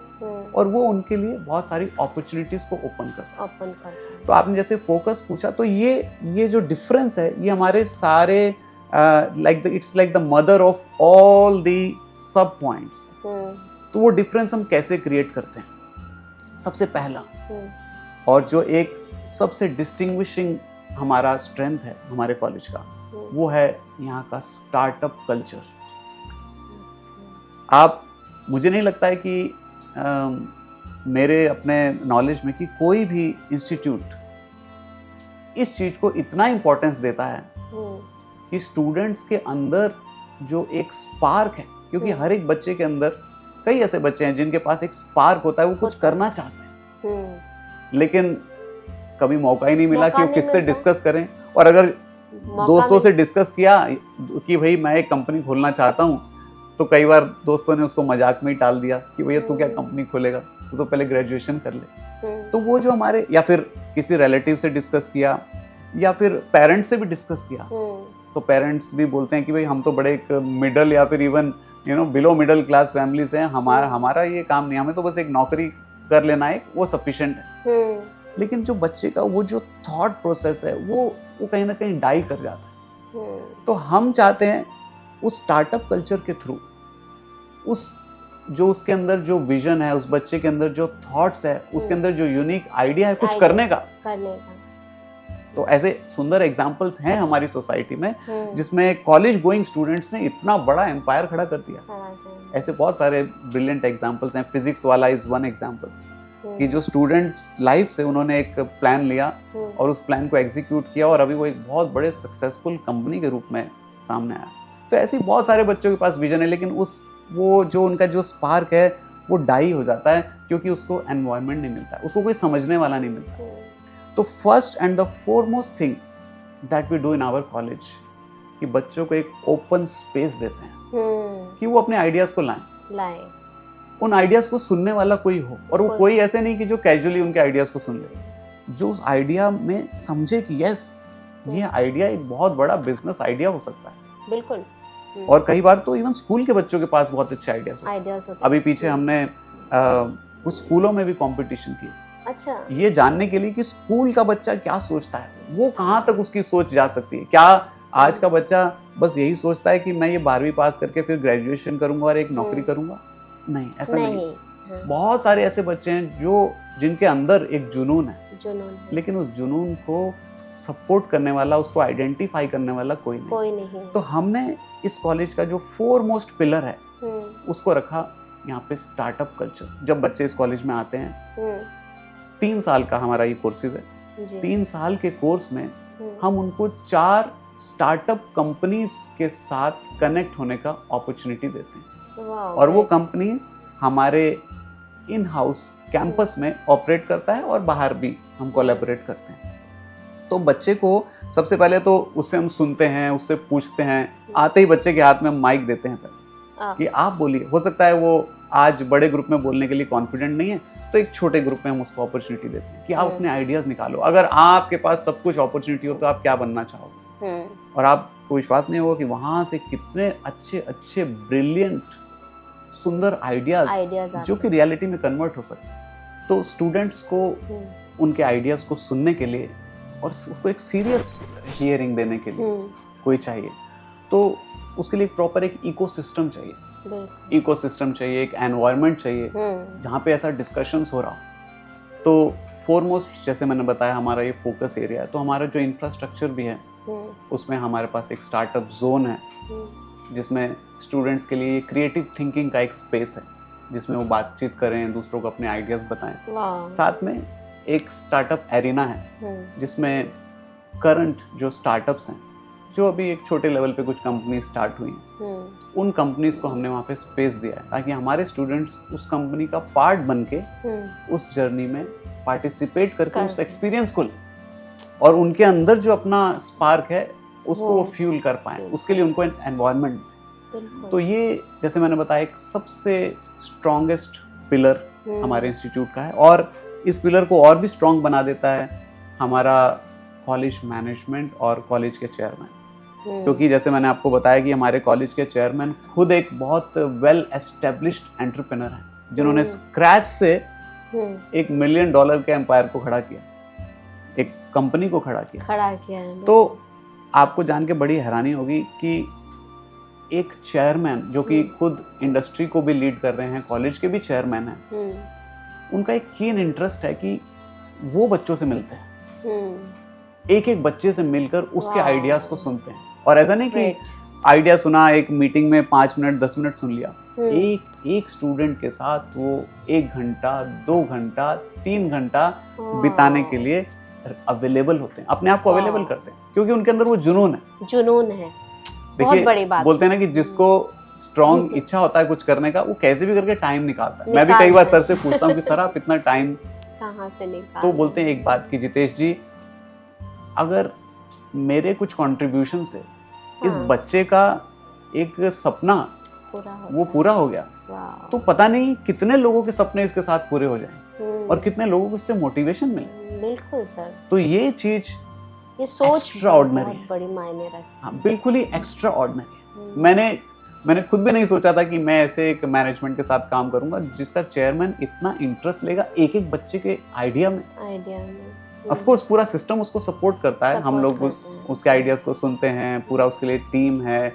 और वो उनके लिए बहुत सारी अपॉर्चुनिटीज को ओपन करता है। तो आपने जैसे फोकस पूछा, तो ये जो डिफरेंस है ये हमारे सारे it's like the mother of all the sub points. तो वो डिफरेंस हम कैसे क्रिएट करते हैं? सबसे पहला और जो एक सबसे डिस्टिंग्विशिंग हमारा स्ट्रेंथ है हमारे कॉलेज का, वो है यहाँ का स्टार्टअप कल्चर। मुझे नहीं लगता है कि मेरे अपने नॉलेज में कि कोई भी इंस्टीट्यूट इस चीज को इतना इम्पोर्टेंस देता है कि स्टूडेंट्स के अंदर जो एक स्पार्क है, क्योंकि हर एक बच्चे के अंदर, कई ऐसे बच्चे हैं जिनके पास एक स्पार्क होता है, वो कुछ करना चाहते हैं लेकिन कभी मौका ही नहीं मिला कि वो किससे डिस्कस करें। और अगर दोस्तों से डिस्कस किया कि भाई मैं एक कंपनी खोलना चाहता हूँ, तो कई बार दोस्तों ने उसको मजाक में ही टाल दिया कि भैया तू क्या कंपनी खोलेगा, तू तो पहले ग्रेजुएशन कर ले। तो वो जो हमारे, या फिर किसी रिलेटिव से डिस्कस किया या फिर पेरेंट्स से भी डिस्कस किया, तो पेरेंट्स भी बोलते हैं कि भाई हम तो बड़े एक मिडल या फिर even below middle class family से हैं, हमारा ये काम नहीं, हमें तो बस एक नौकरी कर लेना है, वो सफिशिएंट है। लेकिन जो बच्चे का वो जो थॉट प्रोसेस है वो कहीं ना कहीं डाई कर जाता है। तो हम चाहते हैं उस स्टार्टअप कल्चर के थ्रू उसके अंदर जो विजन है, उस बच्चे के अंदर जो थॉट्स है, उसके अंदर जो यूनिक आइडिया है कुछ करने का, तो ऐसे सुंदर एग्जांपल्स हैं हमारी सोसाइटी में जिसमें कॉलेज गोइंग स्टूडेंट्स ने इतना बड़ा एम्पायर खड़ा कर दिया। ऐसे बहुत सारे ब्रिलियंट एग्जांपल्स हैं। फिजिक्स वाला इज वन एग्जांपल कि जो स्टूडेंट्स लाइफ से उन्होंने एक प्लान लिया और उस प्लान को एग्जीक्यूट किया और अभी वो एक बहुत बड़े सक्सेसफुल कंपनी के रूप में सामने आया। तो ऐसे बहुत सारे बच्चों के पास विजन है, लेकिन वो जो उनका जो स्पार्क है वो डाई हो जाता है क्योंकि उसको एनवायरनमेंट नहीं मिलता, उसको कोई समझने वाला नहीं मिलता। तो first and the foremost thing that we do in our college कि बच्चों को एक ओपन स्पेस देते हैं कि वो अपने आइडियाज को लाएं। उन आइडियाज को सुनने वाला कोई हो, और वो कोई ऐसे नहीं कि जो कैजुअली उनके आइडियाज को सुन ले, जो उस आइडिया में समझे कि यस ये आइडिया एक बहुत बड़ा बिजनेस आइडिया हो सकता है। बिल्कुल। और कई बार तो इवन स्कूल के बच्चों के पास बहुत अच्छे आइडियाज होते हैं। अभी पीछे हमने कुछ स्कूलों में भी कंपटीशन की। अच्छा। ये जानने के लिए कि स्कूल का बच्चा क्या सोचता है, वो कहाँ तक उसकी सोच जा सकती है। क्या आज का बच्चा बस यही सोचता है कि मैं ये 12वीं पास करके फिर ग्रेजुएशन करूंगा और एक नौकरी करूंगा? नहीं, ऐसा नहीं। बहुत सारे ऐसे बच्चे हैं जिनके अंदर एक जुनून है, लेकिन उस जुनून को सपोर्ट करने वाला, उसको आइडेंटिफाई करने वाला कोई नहीं। तो हमने इस कॉलेज का जो फोरमोस्ट पिलर है उसको रखा यहाँ पे स्टार्टअप कल्चर। जब बच्चे इस कॉलेज में आते हैं, 3 साल का हमारा ये कोर्सेज है। 3 साल के कोर्स में हम उनको 4 स्टार्टअप कंपनीज के साथ कनेक्ट होने का अपॉर्चुनिटी देते हैं। और वो कंपनीज हमारे इन हाउस कैंपस में ऑपरेट करता है और बाहर भी हम कोलैबोरेट करते हैं। तो बच्चे को सबसे पहले तो उससे हम सुनते हैं, उससे पूछते हैं, आते ही बच्चे के हाथ में माइक देते हैं कि आप बोलिए। हो सकता है वो आज बड़े ग्रुप में बोलने के लिए कॉन्फिडेंट नहीं है, तो एक छोटे ग्रुप में हम उसको अपॉर्चुनिटी देते हैं कि आप अपने आइडियाज निकालो। अगर आपके पास सब कुछ अपॉर्चुनिटी हो तो आप क्या बनना चाहोगे? और आपको विश्वास नहीं होगा कि वहां से कितने अच्छे अच्छे ब्रिलियंट सुंदर आइडियाज जो कि रियलिटी में कन्वर्ट हो सकते हैं। तो स्टूडेंट्स को उनके आइडियाज को सुनने के लिए और उसको एक सीरियस हियरिंग देने के लिए कोई चाहिए। तो उसके लिए प्रॉपर एक इकोसिस्टम चाहिए, एक एनवायरनमेंट चाहिए जहाँ पे ऐसा डिस्कशंस हो रहा हो। तो फोरमोस्ट जैसे मैंने बताया हमारा ये फोकस एरिया है। तो हमारा जो इंफ्रास्ट्रक्चर भी है उसमें हमारे पास एक स्टार्टअप जोन है जिसमें स्टूडेंट्स के लिए क्रिएटिव थिंकिंग का एक स्पेस है जिसमें वो बातचीत करें, दूसरों को अपने आइडियाज बताएं। साथ में एक स्टार्टअप एरिना है जिसमें करंट जो स्टार्टअप्स हैं, जो अभी एक छोटे लेवल पे कुछ कंपनी स्टार्ट हुई हैं, उन कंपनीज को हमने वहाँ पे स्पेस दिया है ताकि हमारे स्टूडेंट्स उस कंपनी का पार्ट बन के उस जर्नी में पार्टिसिपेट करके उस एक्सपीरियंस को और उनके अंदर जो अपना स्पार्क है उसको वो फ्यूल कर पाए। उसके लिए उनको एनवायरनमेंट। तो ये जैसे मैंने बताया एक सबसे स्ट्रॉन्गेस्ट पिलर हमारे इंस्टीट्यूट का है। और इस पिलर को और भी स्ट्रॉन्ग बना देता है हमारा कॉलेज मैनेजमेंट और कॉलेज के चेयरमैन। क्योंकि जैसे मैंने आपको बताया कि हमारे कॉलेज के चेयरमैन खुद एक बहुत वेल एस्टेब्लिश्ड एंटरप्रेन्योर हैं, जिन्होंने स्क्रैच से $1 मिलियन के एम्पायर को खड़ा किया, एक कंपनी को खड़ा किया है। तो आपको जान के बड़ी हैरानी होगी कि एक चेयरमैन जो कि खुद इंडस्ट्री को भी लीड कर रहे हैं, कॉलेज के भी चेयरमैन हैं, उनका एक कीन इंटरेस्ट है कि वो बच्चों से मिलते हैं, एक एक बच्चे से मिलकर उसके आइडियाज को सुनते हैं। और ऐसा नहीं कि आइडिया सुना, एक मीटिंग में 5 मिनट 10 मिनट सुन लिया, एक स्टूडेंट के साथ वो 1 घंटा 2 घंटा 3 घंटा बिताने के लिए अवेलेबल होते हैं, अपने आप को अवेलेबल करते हैं, क्योंकि उनके अंदर वो जुनून है। बहुत बड़ी बात। बोलते हैं ना कि जिसको स्ट्रॉन्ग इच्छा होता है कुछ करने का, वो कैसे भी करके टाइम निकालता है। मैं भी कई बार सर से पूछता हूँ कि सर आप इतना टाइम कहाँ से निकालते? तो बोलते हैं एक बात कि जितेश जी, अगर मेरे कुछ कंट्रीब्यूशन से इस बच्चे का एक सपना पूरा हो गया, तो पता नहीं कितने लोगों के सपने इसके साथ पूरे हो जाएं और कितने लोगों को इससे मोटिवेशन मिले। बिल्कुल सर। तो ये चीज, ये सोच एक्स्ट्राऑर्डिनरी है, बड़ी मायने रखती है। हाँ, बिल्कुल ही एक्स्ट्राऑर्डिनरी है। मैंने खुद भी नहीं सोचा था कि मैं ऐसे एक मैनेजमेंट के साथ काम करूंगा जिसका चेयरमैन इतना इंटरेस्ट लेगा एक एक बच्चे के आइडिया में। ऑफ कोर्स पूरा सिस्टम उसको सपोर्ट करता है, हम लोग उसके आइडियाज को सुनते हैं, पूरा उसके लिए टीम है।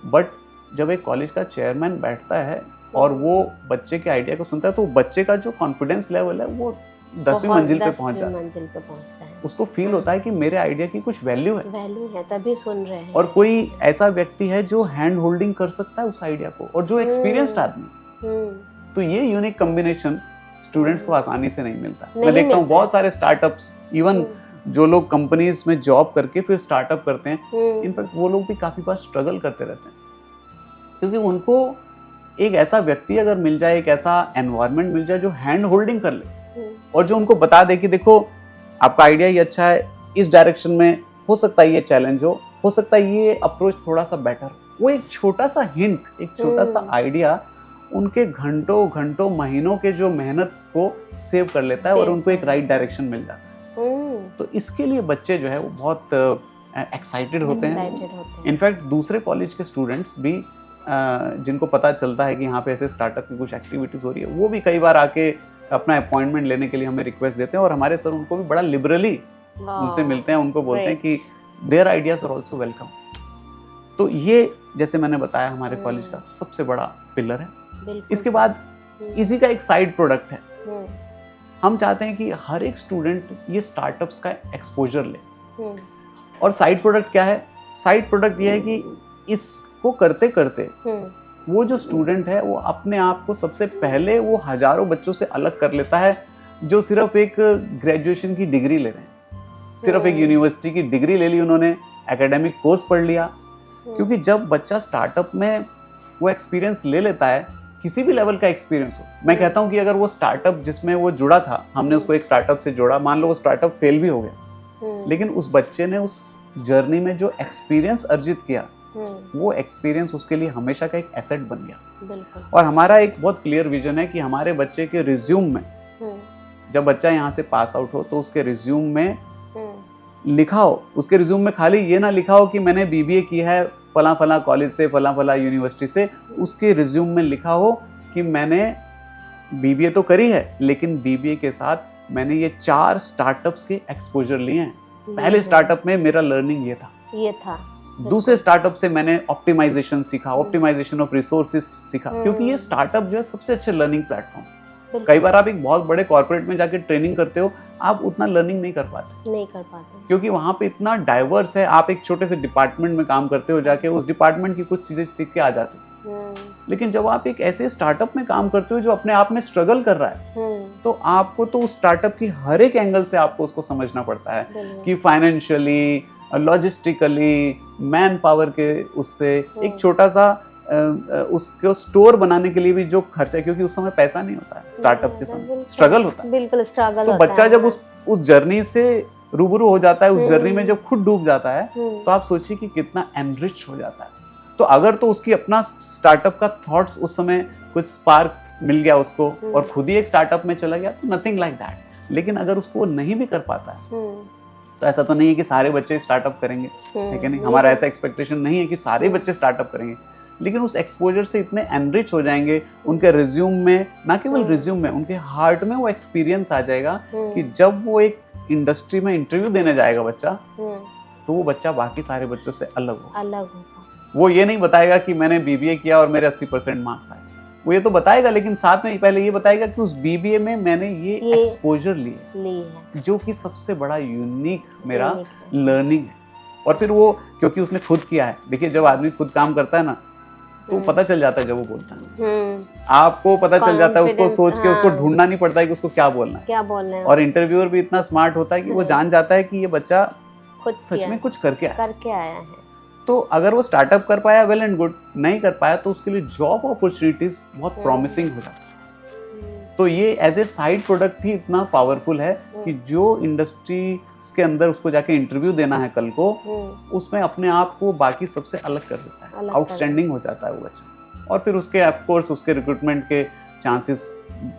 बट जब एक कॉलेज का चेयरमैन बैठता है और वो बच्चे के आइडिया को सुनता है, तो बच्चे का जो कॉन्फिडेंस लेवल है वो 10वीं मंजिल पे पहुंचता है। उसको फील होता है कि मेरे आइडिया की कुछ वैल्यू है, तभी सुन रहे हैं। और कोई ऐसा व्यक्ति है जो हैंड होल्डिंग कर सकता है उस आइडिया को, और जो एक्सपीरियंस्ड आदमी। तो ये यूनिक कॉम्बिनेशन स्टूडेंट्स को आसानी से नहीं मिलता। मैं देखता हूँ बहुत सारे स्टार्टअप्स, इवन जो लोग कंपनीज में जॉब करके फिर स्टार्टअप करते हैं, इनफैक्ट वो लोग भी काफी बार स्ट्रगल करते रहते हैं, क्योंकि उनको एक ऐसा व्यक्ति अगर मिल जाए, एक ऐसा एनवायरनमेंट मिल जाए जो हैंड होल्डिंग कर ले और जो उनको बता दे कि देखो आपका आइडिया ही अच्छा है, इस डायरेक्शन में हो सकता है ये चैलेंज हो सकता है ये अप्रोच थोड़ा सा बेटर। वो एक छोटा सा हिंट, एक छोटा सा आइडिया उनके घंटों महीनों के जो मेहनत को सेव कर लेता है और उनको एक राइट डायरेक्शन मिल जाता है। तो इसके लिए बच्चे जो है वो बहुत एक्साइटेड होते हैं। इनफैक्ट दूसरे कॉलेज के स्टूडेंट्स भी जिनको पता चलता है कि यहाँ पे ऐसे स्टार्टअप की कुछ एक्टिविटीज हो रही है, वो भी कई बार आके अपना अपॉइंटमेंट लेने के लिए हमें रिक्वेस्ट देते हैं, और हमारे सर उनको भी बड़ा लिबरली उनसे मिलते हैं, उनको बोलते हैं कि their ideas are also welcome. तो ये जैसे मैंने बताया हमारे कॉलेज का सबसे बड़ा पिलर है। इसके बाद इसी का एक साइड प्रोडक्ट है। हम चाहते हैं कि हर एक स्टूडेंट ये स्टार्टअप्स का एक्सपोजर ले। और साइड प्रोडक्ट क्या है? साइड प्रोडक्ट ये है कि इसको करते करते वो जो स्टूडेंट है वो अपने आप को सबसे पहले वो हजारों बच्चों से अलग कर लेता है जो सिर्फ एक ग्रेजुएशन की डिग्री ले रहे हैं, सिर्फ एक यूनिवर्सिटी की डिग्री ले ली उन्होंने, एकेडमिक कोर्स पढ़ लिया। क्योंकि जब बच्चा स्टार्टअप में वो एक्सपीरियंस ले लेता है, किसी भी लेवल का एक्सपीरियंस हो, मैं कहता हूँ कि अगर वो स्टार्टअप जिसमें वो जुड़ा था, हमने उसको एक स्टार्टअप से जोड़ा, मान लो वो स्टार्टअप फेल भी हो गया, लेकिन उस बच्चे ने उस जर्नी में जो एक्सपीरियंस अर्जित किया, वो एक्सपीरियंस उसके लिए हमेशा का एक एसेट बन गया। और हमारा एक बहुत क्लियर विजन है कि हमारे बच्चे के रिज्यूम में, जब बच्चा यहाँ से पास आउट हो तो उसके रिज्यूम में लिखा हो, उसके रिज्यूम में खाली ये ना लिखा हो कि मैंने बीबीए की है फला फला कॉलेज से, फला फला यूनिवर्सिटी से, उसके रिज्यूम में लिखा हो कि मैंने बीबीए तो करी है, लेकिन बीबीए के साथ मैंने ये 4 स्टार्टअप्स के एक्सपोजर लिए हैं। पहले स्टार्टअप में मेरा लर्निंग ये था। दूसरे स्टार्टअप से मैंने ऑप्टिमाइजेशन सीखा, ऑप्टिमाइजेशन ऑफ रिसोर्सेज सीखा, क्योंकि ये स्टार्टअप जो है सबसे अच्छे लर्निंग प्लेटफॉर्म। कई बार आप एक बहुत बड़े कॉर्पोरेट में जाके ट्रेनिंग करते हो, आप उतना लर्निंग नहीं कर पाते, क्योंकि वहाँ पे इतना डाइवर्स है। आप एक छोटे से डिपार्टमेंट में काम करते हो, जाके उस डिपार्टमेंट की कुछ चीजें सीख के आ जाते हो। लेकिन जब आप एक ऐसे स्टार्टअप में काम करते हो जो अपने आप में स्ट्रगल कर रहा है, तो आपको तो उस स्टार्टअप की हर एक एंगल से आपको उसको समझना पड़ता है कि फाइनेंशियली, लॉजिस्टिकली, मैन पावर के उससे एक छोटा सा उसको स्टोर बनाने के लिए भी जो खर्चा है, क्योंकि उस समय पैसा नहीं होता है, स्टार्टअप के समय स्ट्रगल होता है। बिल्कुल स्ट्रगल तो बच्चा जब उस जर्नी से रूबरू हो जाता है, उस जर्नी में जब खुद डूब जाता है, तो आप सोचिए कि कितना एनरिच हो जाता है। तो अगर तो उसकी अपना स्टार्टअप का थॉट्स उस समय कुछ स्पार्क मिल गया उसको और खुद ही एक स्टार्टअप में चला गया, तो नथिंग लाइक दैट। लेकिन अगर उसको नहीं भी कर पाता है, तो ऐसा तो नहीं है कि सारे बच्चे स्टार्टअप करेंगे, है कि नहीं, हमारा ऐसा एक्सपेक्टेशन नहीं है कि सारे बच्चे स्टार्टअप करेंगे, लेकिन उस एक्सपोजर से इतने एनरिच हो जाएंगे, उनके रिज्यूम में, ना केवल रिज्यूम में, उनके हार्ट में वो एक्सपीरियंस आ जाएगा कि जब वो एक इंडस्ट्री में इंटरव्यू देने जाएगा बच्चा, तो वो बच्चा बाकी सारे बच्चों से अलग होगा। वो ये नहीं बताएगा कि मैंने बीबीए किया और मेरे 80% मार्क्स आए, वो ये तो बताएगा, लेकिन साथ में पहले ये बताएगा कि उस बीबीए में मैंने ये एक्सपोजर ली है, जो कि सबसे बड़ा यूनिक मेरा लर्निंग है। और फिर वो, क्योंकि उसने खुद किया है, देखिए जब आदमी खुद काम करता है ना, तो पता चल जाता है जब वो बोलता है, आपको पता चल जाता है, उसको सोच के उसको ढूंढना नहीं पड़ता है कि उसको क्या बोलना है। और इंटरव्यूअर भी इतना स्मार्ट होता है कि वो जान जाता है कि ये बच्चा खुद सच में कुछ करके आया है। तो अगर वो स्टार्टअप कर पाया, वेल एंड गुड, नहीं कर पाया तो उसके लिए जॉब अपॉर्चुनिटीज बहुत प्रॉमिसिंग हो जाती। तो ये एज ए साइड प्रोडक्ट ही इतना पावरफुल है कि जो इंडस्ट्री के अंदर उसको जाके इंटरव्यू देना है कल को, उसमें अपने आप को बाकी सबसे अलग कर देता है, आउटस्टैंडिंग हो जाता है वो बच्चा। और फिर उसके ऑफ कोर्स उसके रिक्रूटमेंट के चांसेस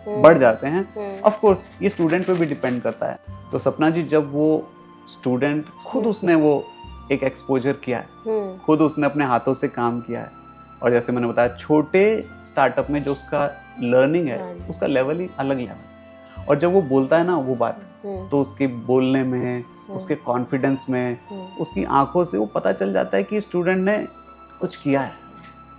बढ़ जाते हैं। ऑफ कोर्स ये स्टूडेंट पे भी डिपेंड करता है। तो सपना जी, जब वो स्टूडेंट खुद उसने वो एक एक्सपोजर किया है, खुद उसने अपने हाथों से काम किया है, और जैसे मैंने बताया छोटे स्टार्टअप में जो उसका लर्निंग है, उसका लेवल ही अलग लेवल। और जब वो बोलता है ना वो बात, तो उसके बोलने में, उसके कॉन्फिडेंस में, उसकी आंखों से वो पता चल जाता है कि स्टूडेंट ने कुछ किया है,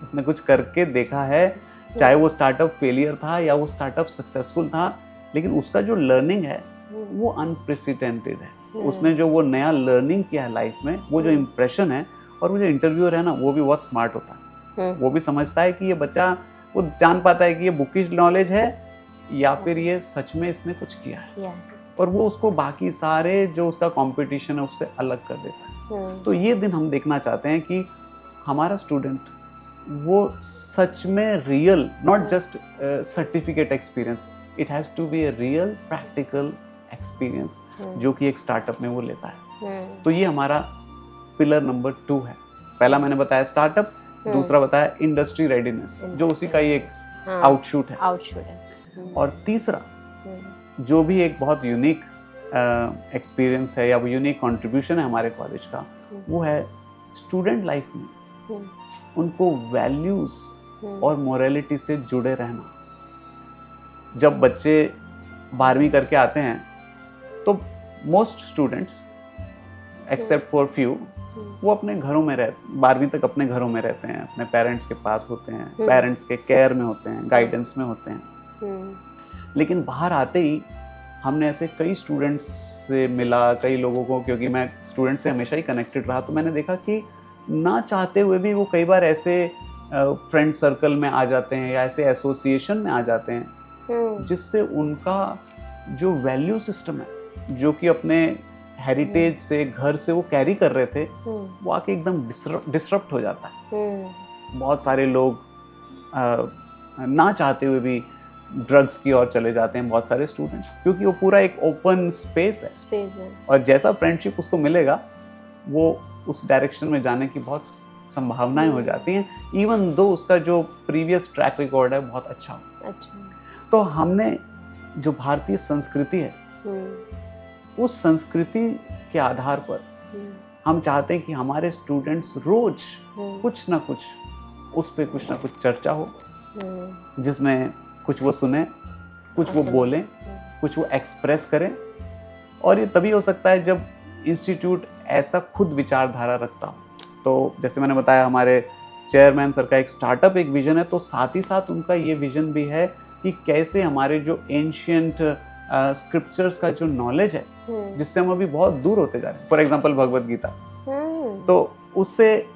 उसने कुछ करके देखा है। चाहे वो स्टार्टअप फेलियर था या वो स्टार्टअप सक्सेसफुल था, लेकिन उसका जो लर्निंग है वो अनप्रेसिडेंटेड है। उसने जो वो नया लर्निंग किया है लाइफ में, वो जो इम्प्रेशन है, और वो जो इंटरव्यूअर है ना, वो भी बहुत स्मार्ट होता है। वो भी समझता है कि ये बच्चा, वो जान पाता है कि ये बुकिश नॉलेज है या फिर ये सच में इसने कुछ किया है, और वो उसको बाकी सारे जो उसका कंपटीशन है उससे अलग कर देता है। तो ये दिन हम देखना चाहते हैं कि हमारा स्टूडेंट वो सच में real, not just certificate experience, it has to be a real practical experience जो कि एक स्टार्टअप में वो लेता है। तो ये हमारा पिलर नंबर 2 है। पहला मैंने बताया स्टार्टअप, दूसरा बताया इंडस्ट्री रेडीनेस, जो उसी का ही एक आउटशूट है। और तीसरा जो भी एक बहुत यूनिक एक्सपीरियंस है या वो यूनिक कंट्रीब्यूशन है हमारे कॉलेज का, वो है स्टूडेंट लाइफ में उनको वैल्यूज और मोरालिटी से जुड़े रहना। जब बच्चे 12वीं करके आते हैं तो most students except for few वो अपने घरों में 12वीं तक अपने घरों में रहते हैं, अपने पेरेंट्स के पास होते हैं, पेरेंट्स के केयर में होते हैं, गाइडेंस में होते हैं। लेकिन बाहर आते ही हमने ऐसे कई स्टूडेंट्स से मिला, कई लोगों को, क्योंकि मैं स्टूडेंट से हमेशा ही कनेक्टेड रहा, तो मैंने देखा कि ना चाहते हुए भी वो कई बार ऐसे फ्रेंड सर्कल में आ जाते हैं या ऐसे एसोसिएशन में आ जाते हैं जिससे उनका जो वैल्यू सिस्टम है, जो कि अपने हेरिटेज से, घर से वो कैरी कर रहे थे, वो आके एकदम डिसरप्ट हो जाता है। बहुत सारे लोग ना चाहते हुए भी ड्रग्स की ओर चले जाते हैं, बहुत सारे स्टूडेंट्स, क्योंकि वो पूरा एक ओपन स्पेस है। और जैसा फ्रेंडशिप उसको मिलेगा वो उस डायरेक्शन में जाने की बहुत संभावनाएं हो जाती हैं, इवन दो उसका जो प्रीवियस ट्रैक रिकॉर्ड है बहुत अच्छा हो। तो हमने जो भारतीय संस्कृति है, उस संस्कृति के आधार पर हम चाहते हैं कि हमारे स्टूडेंट्स रोज कुछ ना कुछ उस पे कुछ ना कुछ चर्चा हो, जिसमें कुछ वो सुने, कुछ वो बोलें, कुछ वो एक्सप्रेस करें। और ये तभी हो सकता है जब इंस्टीट्यूट ऐसा खुद विचारधारा रखता हो। तो जैसे मैंने बताया, हमारे चेयरमैन सर का एक स्टार्टअप एक विजन है, तो साथ ही साथ उनका ये विजन भी है कि कैसे हमारे जो एंशियंट स्क्रिप्चर्स का जो नॉलेज है, जिससे हम अभी बहुत दूर होते जा रहे हैं, फॉर एग्जांपल भगवद गीता, तो उससे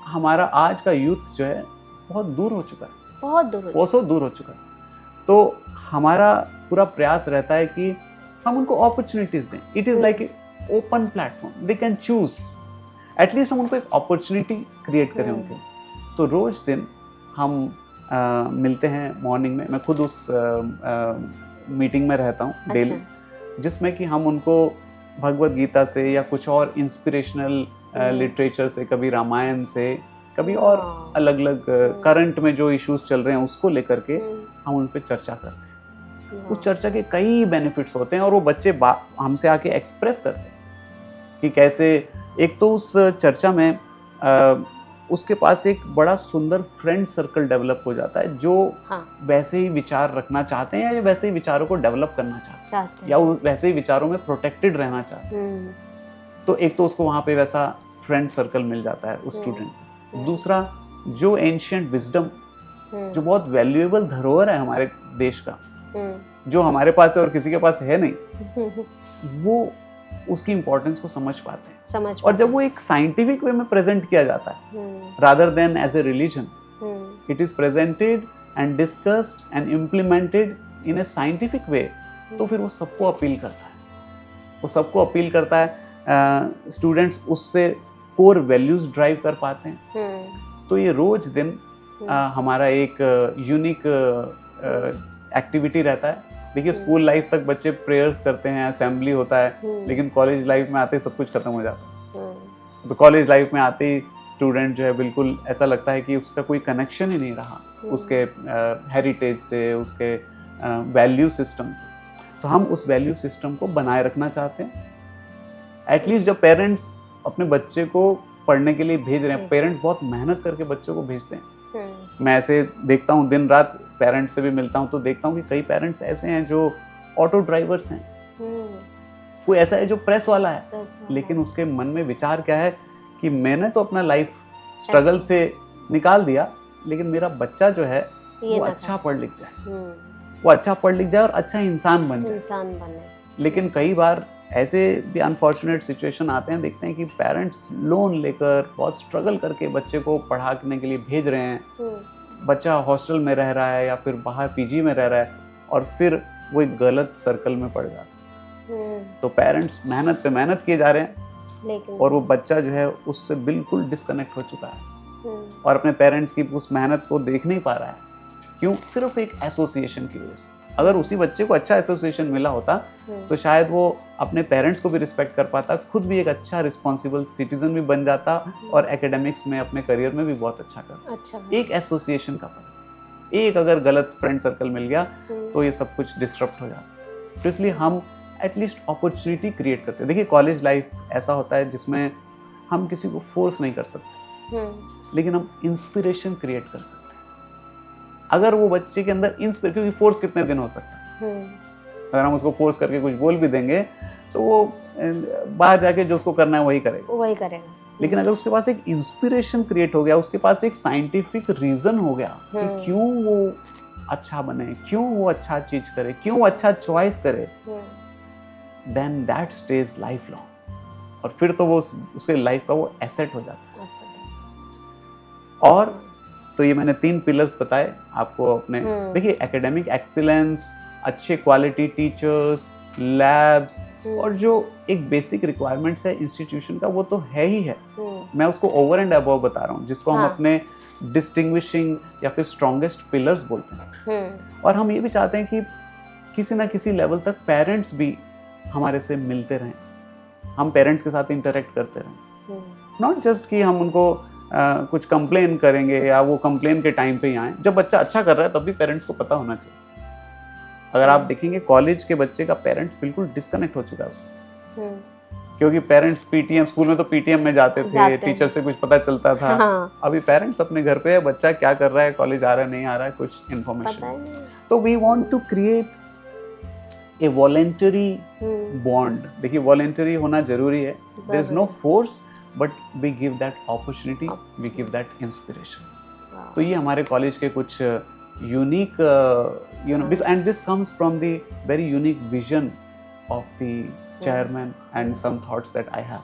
हमारा आज का यूथ जो है बहुत दूर हो चुका है, बहुत दूर हो चुका है। तो हमारा पूरा प्रयास रहता है कि हम उनको अपॉर्चुनिटीज दें। It is like a open platform, they can choose, at least हम उनको एक अपॉर्चुनिटी क्रिएट करें उनके। तो रोज दिन हम मिलते हैं मॉर्निंग में, मैं खुद उस मीटिंग में रहता हूँ डेली, जिसमें कि हम उनको भगवद गीता से या कुछ और इंस्पिरेशनल लिटरेचर से, कभी रामायण से, कभी और अलग अलग करंट में जो इश्यूज चल रहे हैं उसको लेकर के हम उन पे चर्चा करते हैं। उस चर्चा के कई बेनिफिट्स होते हैं और वो बच्चे हमसे आके एक्सप्रेस करते हैं कि कैसे एक तो उस चर्चा में उसके पास एक बड़ा सुंदर फ्रेंड सर्कल डेवलप हो जाता है जो वैसे ही विचार रखना चाहते हैं या वैसे ही विचारों को डेवलप करना चाहते हैं या वैसे ही विचारों में प्रोटेक्टेड रहना चाहते हैं। तो एक तो उसको वहाँ पे वैसा फ्रेंड सर्कल मिल जाता है उस स्टूडेंट। दूसरा, जो एंशिएंट विजडम, जो बहुत वैल्यूएबल धरोहर है हमारे देश का, जो हमारे पास है और किसी के पास है नहीं, वो उसकी इम्पोर्टेंस को समझ पाते हैं। और जब वो एक साइंटिफिक वे में प्रेजेंट किया जाता है rather than as a religion, it is presented and discussed and implemented in a scientific way, तो फिर वो सबको अपील करता है, वो सबको अपील करता है। स्टूडेंट्स उससे कोर वैल्यूज ड्राइव कर पाते हैं। तो ये रोज दिन हमारा एक यूनिक एक्टिविटी रहता है। देखिए, स्कूल लाइफ तक बच्चे प्रेयर्स करते हैं, असेंबली होता है, लेकिन कॉलेज लाइफ में आते ही सब कुछ खत्म हो जाता है। तो कॉलेज लाइफ में आते ही स्टूडेंट जो है बिल्कुल ऐसा लगता है कि उसका कोई कनेक्शन ही नहीं रहा उसके हेरिटेज से, उसके वैल्यू सिस्टम से। तो हम उस वैल्यू सिस्टम को बनाए रखना चाहते हैं। एटलीस्ट जब पेरेंट्स अपने बच्चे को पढ़ने के लिए भेज रहे हैं, पेरेंट्स बहुत मेहनत करके बच्चों को भेजते हैं। मैं ऐसे देखता हूँ, दिन रात पेरेंट्स से भी मिलता हूँ तो देखता हूँ कि कई पेरेंट्स ऐसे हैं जो ऑटो ड्राइवर्स हैं, कोई ऐसा है जो प्रेस वाला है, लेकिन उसके मन में विचार क्या है कि मैंने तो अपना लाइफ स्ट्रगल से निकाल दिया, लेकिन मेरा बच्चा जो है वो अच्छा पढ़ लिख जाए, वो अच्छा पढ़ लिख जाए और अच्छा इंसान बने। लेकिन कई बार ऐसे भी अनफॉर्चुनेट सिचुएशन आते हैं, देखते हैं कि पेरेंट्स लोन लेकर बहुत स्ट्रगल करके बच्चे को पढ़ाने के लिए भेज रहे हैं। बच्चा हॉस्टल में रह रहा है या फिर बाहर पीजी में रह रहा है और फिर वो एक गलत सर्कल में पड़ जाता है। तो पेरेंट्स मेहनत पे मेहनत किए जा रहे हैं और वो बच्चा जो है उससे बिल्कुल डिस्कनेक्ट हो चुका है और अपने पेरेंट्स की उस मेहनत को देख नहीं पा रहा है। क्यों? सिर्फ एक एसोसिएशन की वजह से। अगर उसी बच्चे को अच्छा एसोसिएशन मिला होता तो शायद वो अपने पेरेंट्स को भी रिस्पेक्ट कर पाता, खुद भी एक अच्छा रिस्पॉन्सिबल सिटीजन भी बन जाता और एकेडमिक्स में अपने करियर में भी बहुत अच्छा करता। एक एसोसिएशन का फर्क, एक अगर गलत फ्रेंड सर्कल मिल गया तो ये सब कुछ डिस्टर्ब हो जाता। तो इसलिए हम एटलीस्ट अपॉर्चुनिटी क्रिएट करते हैं। देखिए, कॉलेज लाइफ ऐसा होता है जिसमें हम किसी को फोर्स नहीं कर सकते, लेकिन हम इंस्पिरेशन क्रिएट कर सकते हैं। अगर वो बच्चे के अंदर क्योंकि फोर्स कितने दिन हो सकता है, अगर हम उसको फोर्स करके कुछ बोल भी देंगे तो वो बाहर जाके जो उसको करना है वही करेगा। लेकिन अगर उसके पास एक इंस्पिरेशन क्रिएट हो गया, उसके पास एक साइंटिफिक रीजन हो गया कि क्यों वो अच्छा बने, क्यों वो अच्छा चीज करे, क्यों वो अच्छा चॉइस करे, then that stage life long. और फिर तो वो उसके लाइफ का वो एसेट हो जाता है। और तो ये मैंने 3 पिलर्स बताए आपको अपने। देखिए, एकेडमिक एक्सीलेंस, अच्छे क्वालिटी टीचर्स, लैब्स और जो एक बेसिक रिक्वायरमेंट्स है इंस्टीट्यूशन का, वो तो है ही है। मैं उसको ओवर एंड अबव बता रहा हूँ, जिसको हम अपने डिस्टिंग्विशिंग या फिर स्ट्रॉन्गेस्ट पिलर्स बोलते हैं। और हम ये भी चाहते हैं कि किसी ना किसी लेवल तक पेरेंट्स भी हमारे से मिलते रहें, हम पेरेंट्स के साथ इंटरेक्ट करते रहें। नॉट जस्ट कि हम उनको कुछ कंप्लेन करेंगे या वो कंप्लेन के टाइम पे ही आए। जब बच्चा अच्छा कर रहा है तब भी पेरेंट्स को पता होना चाहिए। अगर आप देखेंगे, कॉलेज के बच्चे का पेरेंट्स बिल्कुल डिस्कनेक्ट हो चुका है उससे, क्योंकि पेरेंट्स पीटीएम, स्कूल में तो पीटीएम में जाते थे, टीचर से कुछ पता चलता था। अभी पेरेंट्स अपने घर पे है, बच्चा क्या कर रहा है, कॉलेज आ रहा है नहीं आ रहा है, कुछ इन्फॉर्मेशन। तो we want to create a voluntary bond. देखिए, वॉलेंटरी होना जरूरी है। There is no force, but we give that opportunity, we give that inspiration. तो ये हमारे कॉलेज के कुछ unique and this comes from the very unique vision of the chairman and some thoughts that I have.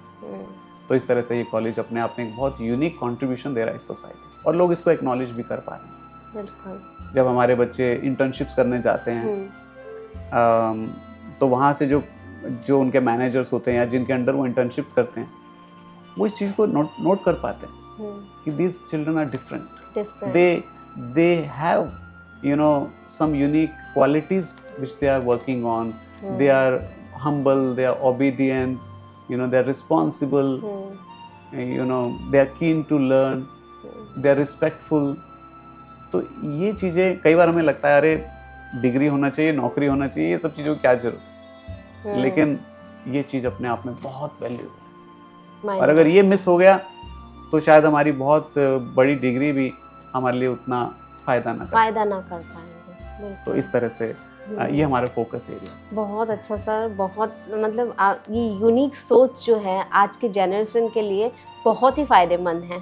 तो इस तरह से ये कॉलेज अपने आप में एक बहुत यूनिक कंट्रीब्यूशन दे रहा है इस सोसाइटी, और लोग इसको एक्नॉलेज भी कर पा रहे हैं। जब हमारे बच्चे इंटर्नशिप्स करने जाते हैं तो वहाँ से जो उनके मैनेजर्स होते हैं या जिनके अंडर वो इंटर्नशिप्स करते हैं, वो इस चीज़ को नोट कर पाते हैं कि these children are different. They have, some unique qualities which they are working on. They are humble, they are obedient, they are responsible, they are keen to learn, they are respectful. तो ये चीज़ें कई बार हमें लगता है, अरे डिग्री होना चाहिए, नौकरी होना चाहिए, ये सब चीज़ों की क्या जरूरत है। लेकिन ये चीज़ अपने आप में बहुत वैल्यू है। और अगर ये मिस हो गया तो शायद हमारी बहुत बड़ी डिग्री भी हमारे लिए उतना फायदा ना कर पाएंगे। तो इस तरह से ये हमारे फोकस एरियाज। बहुत अच्छा सर, बहुत मतलब ये यूनिक सोच जो है आज के जनरेशन के लिए बहुत ही फायदेमंद है।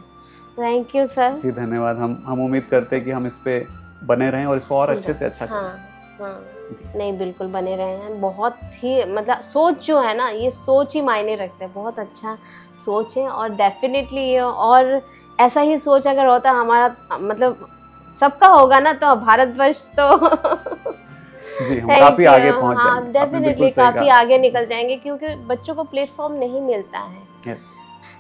Thank you sir. जी धन्यवाद। हम उम्मीद करते हैं कि हम इस पे बने रहें और इसको और अच्छे से अच्छा करें। हाँ, नहीं बिल्कुल बने रहे हैं। बहुत ही मतलब सोच जो है ना, ये सोच ही मायने रखते हैं। बहुत अच्छा सोच है और डेफिनेटली ये और ऐसा ही सोच अगर होता हमारा मतलब सबका होगा ना तो भारतवर्ष तो जी हम काफी आगे पहुंच जाएंगे। हाँ डेफिनेटली काफी आगे निकल जाएंगे क्योंकि बच्चों को प्लेटफॉर्म नहीं मिलता है। यस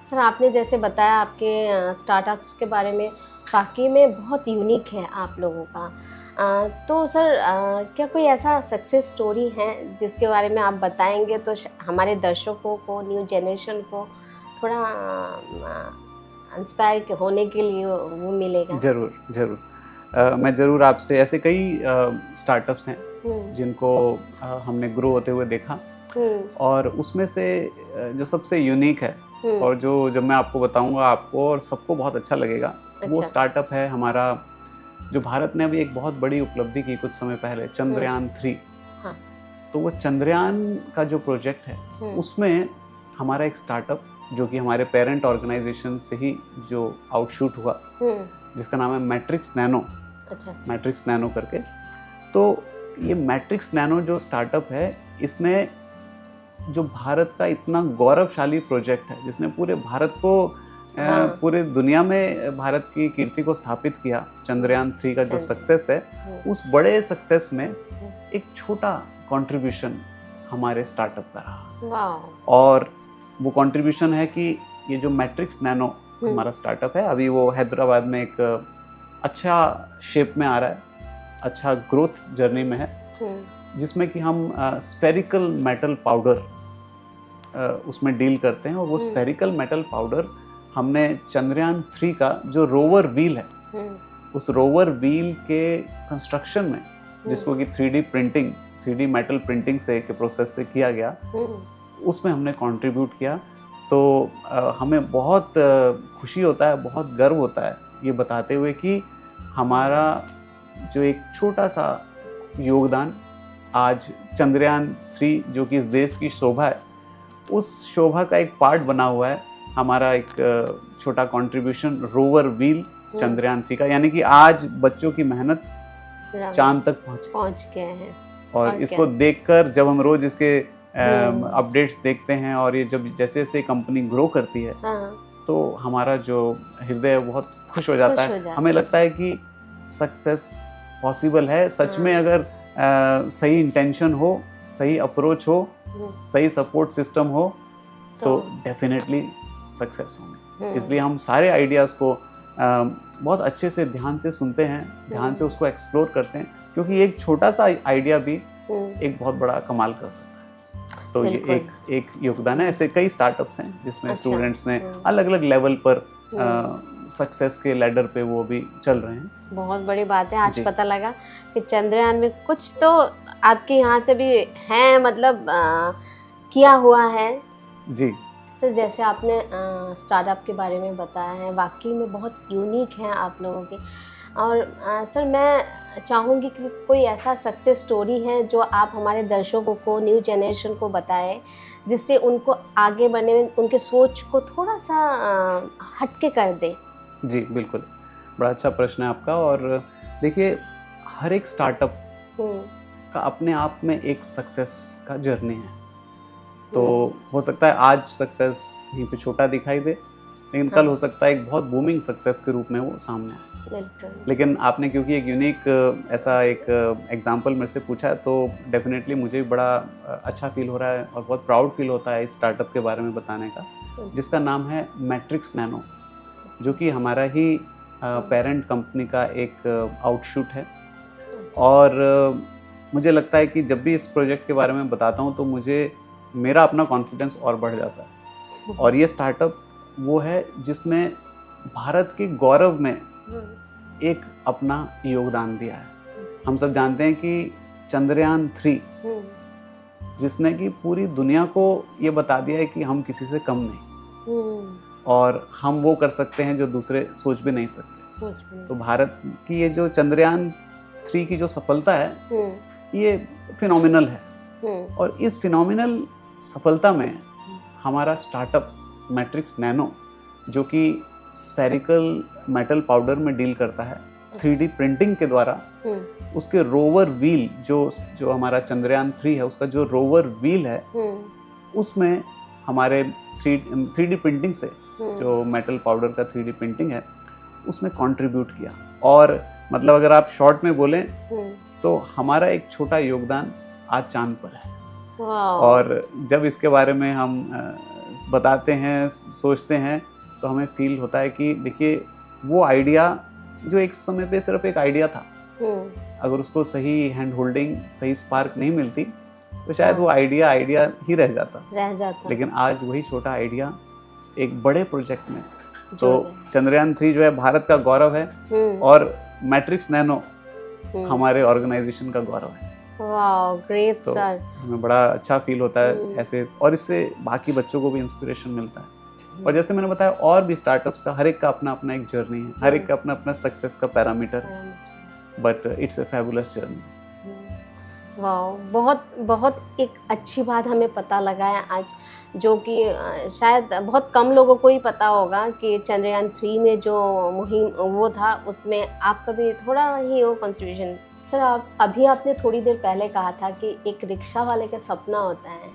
सर, आपने जैसे बताया आपके स्टार्टअप्स के बारे में, वाकई में बहुत यूनिक है आप लोगों का। तो सर क्या कोई ऐसा सक्सेस स्टोरी है जिसके बारे में आप बताएंगे तो हमारे दर्शकों को, न्यू जनरेशन को थोड़ा इंस्पायर होने के लिए वो मिलेगा? जरूर मैं ज़रूर आपसे, ऐसे कई स्टार्टअप्स हैं जिनको हमने ग्रो होते हुए देखा और उसमें से जो सबसे यूनिक है और जो जब मैं आपको बताऊंगा आपको और सबको बहुत अच्छा लगेगा, वो स्टार्टअप है हमारा जो भारत ने अभी एक बहुत बड़ी उपलब्धि की कुछ समय पहले, चंद्रयान 3। हाँ। तो वो चंद्रयान का जो प्रोजेक्ट है उसमें हमारा एक स्टार्टअप जो कि हमारे पेरेंट ऑर्गेनाइजेशन से ही जो आउटशूट हुआ, जिसका नाम है मैट्रिक्स नैनो। अच्छा। मैट्रिक्स नैनो करके। तो ये मैट्रिक्स नैनो जो स्टार्टअप है, इसने जो भारत का इतना गौरवशाली प्रोजेक्ट है जिसने पूरे भारत को पूरे दुनिया में भारत की कीर्ति को स्थापित किया, चंद्रयान 3 का जो सक्सेस है, उस बड़े सक्सेस में एक छोटा कंट्रीब्यूशन हमारे स्टार्टअप का रहा। और वो कंट्रीब्यूशन है कि ये जो मैट्रिक्स नैनो हमारा स्टार्टअप है, अभी वो हैदराबाद में एक अच्छा शेप में आ रहा है, अच्छा ग्रोथ जर्नी में है, जिसमें कि हम स्फेरिकल मेटल पाउडर उसमें डील करते हैं। और वो स्फेरिकल मेटल पाउडर हमने चंद्रयान 3 का जो रोवर व्हील है, उस रोवर व्हील के कंस्ट्रक्शन में, जिसको कि 3D मेटल प्रिंटिंग से के प्रोसेस से किया गया, उसमें हमने कंट्रीब्यूट किया। तो हमें बहुत खुशी होता है, बहुत गर्व होता है ये बताते हुए कि हमारा जो एक छोटा सा योगदान आज चंद्रयान 3 जो कि इस देश की शोभा है, उस शोभा का एक पार्ट बना हुआ है हमारा एक छोटा कंट्रीब्यूशन रोवर व्हील चंद्रयान 3 का। यानी कि आज बच्चों की मेहनत चांद तक पहुंच गए हैं। और इसको देखकर जब हम रोज इसके अपडेट्स देखते हैं और ये जब जैसे जैसे कंपनी ग्रो करती है, तो हमारा जो हृदय बहुत खुश हो जाता है। हमें लगता है कि सक्सेस पॉसिबल है सच में, अगर सही इंटेंशन हो, सही अप्रोच हो, सही सपोर्ट सिस्टम हो तो डेफिनेटली सक्सेस होंगे। इसलिए हम सारे आइडियाज़ को बहुत अच्छे से ध्यान से सुनते हैं, ध्यान से उसको एक्सप्लोर करते हैं, क्योंकि एक छोटा सा आइडिया भी एक बहुत बड़ा कमाल कर सकता है। तो ये एक योगदान है। ऐसे कई स्टार्टअप्स हैं जिसमें स्टूडेंट्स ने अलग अलग लेवल पर सक्सेस के लैडर पे वो भी चल रहे हैं। बहुत बड़ी बात है। आज पता लगा कि चंद्रयान में कुछ तो आपके यहाँ से भी हैं, मतलब किया हुआ है। जी सर, जैसे आपने स्टार्टअप के बारे में बताया है, वाकई में बहुत यूनिक हैं आप लोगों के। और सर, मैं चाहूँगी कि कोई ऐसा सक्सेस स्टोरी है जो आप हमारे दर्शकों को, न्यू जनरेशन को बताएं, जिससे उनको आगे बढ़ने में उनके सोच को थोड़ा सा हटके कर दे। जी बिल्कुल, बड़ा अच्छा प्रश्न है आपका। और देखिए, हर एक स्टार्टअप का अपने आप में एक सक्सेस का जर्नी है। तो हो सकता है आज सक्सेस कहीं पे छोटा दिखाई दे, लेकिन कल हो सकता है एक बहुत बूमिंग सक्सेस के रूप में वो सामने आए। लेकिन आपने क्योंकि एक यूनिक ऐसा एक एग्जांपल मेरे से पूछा है, तो डेफिनेटली मुझे भी बड़ा अच्छा फील हो रहा है और बहुत प्राउड फील होता है इस स्टार्टअप के बारे में बताने का, जिसका नाम है मैट्रिक्स नैनो, जो कि हमारा ही पेरेंट कंपनी का एक आउटशूट है। और मुझे लगता है कि जब भी इस प्रोजेक्ट के बारे में बताता हूँ तो मुझे मेरा अपना कॉन्फिडेंस और बढ़ जाता है। और ये स्टार्टअप वो है जिसने भारत के गौरव में एक अपना योगदान दिया है। हम सब जानते हैं कि चंद्रयान 3 जिसने कि पूरी दुनिया को ये बता दिया है कि हम किसी से कम नहीं, और हम वो कर सकते हैं जो दूसरे सोच भी नहीं सकते। तो भारत की ये जो चंद्रयान 3 की जो सफलता है ये फिनोमिनल है, और इस फिनोमिनल सफलता में हमारा स्टार्टअप मैट्रिक्स नैनो, जो कि स्फेरिकल मेटल पाउडर में डील करता है, 3D प्रिंटिंग के द्वारा उसके रोवर व्हील, जो हमारा चंद्रयान 3 है उसका जो रोवर व्हील है उसमें हमारे 3D प्रिंटिंग से, जो मेटल पाउडर का 3D प्रिंटिंग है उसमें कंट्रीब्यूट किया। और मतलब अगर आप शॉर्ट में बोलें तो हमारा एक छोटा योगदान आज चांद पर है। और जब इसके बारे में हम बताते हैं, सोचते हैं, तो हमें फील होता है कि देखिए वो आइडिया जो एक समय पे सिर्फ एक आइडिया था, अगर उसको सही हैंड होल्डिंग, सही स्पार्क नहीं मिलती तो शायद वो आइडिया ही रह जाता। लेकिन आज वही छोटा आइडिया एक बड़े प्रोजेक्ट में, तो चंद्रयान 3 जो है भारत का गौरव है, और मैट्रिक्स नैनो हमारे ऑर्गेनाइजेशन का गौरव है। वाओ, ग्रेट तो सर। हमें बड़ा अच्छा फील होता है ऐसे, और इससे बाकी बच्चों को भी इंस्पिरेशन मिलता है। और जैसे मैंने बताया, और भी स्टार्टअप्स का हर एक का अपना अपना एक जर्नी है, हर एक का अपना अपना सक्सेस का पैरामीटर है, but it's a fabulous journey. Wow, बहुत बहुत एक अच्छी बात हमें पता लगा है आज, जो कि शायद बहुत कम लोगों को ही पता होगा कि चंद्रयान 3 में जो मुहिम वो था उसमें आपका भी थोड़ा ही वो कंट्रीब्यूशन। सर, आपने थोड़ी देर पहले कहा था कि एक रिक्शा वाले का सपना होता है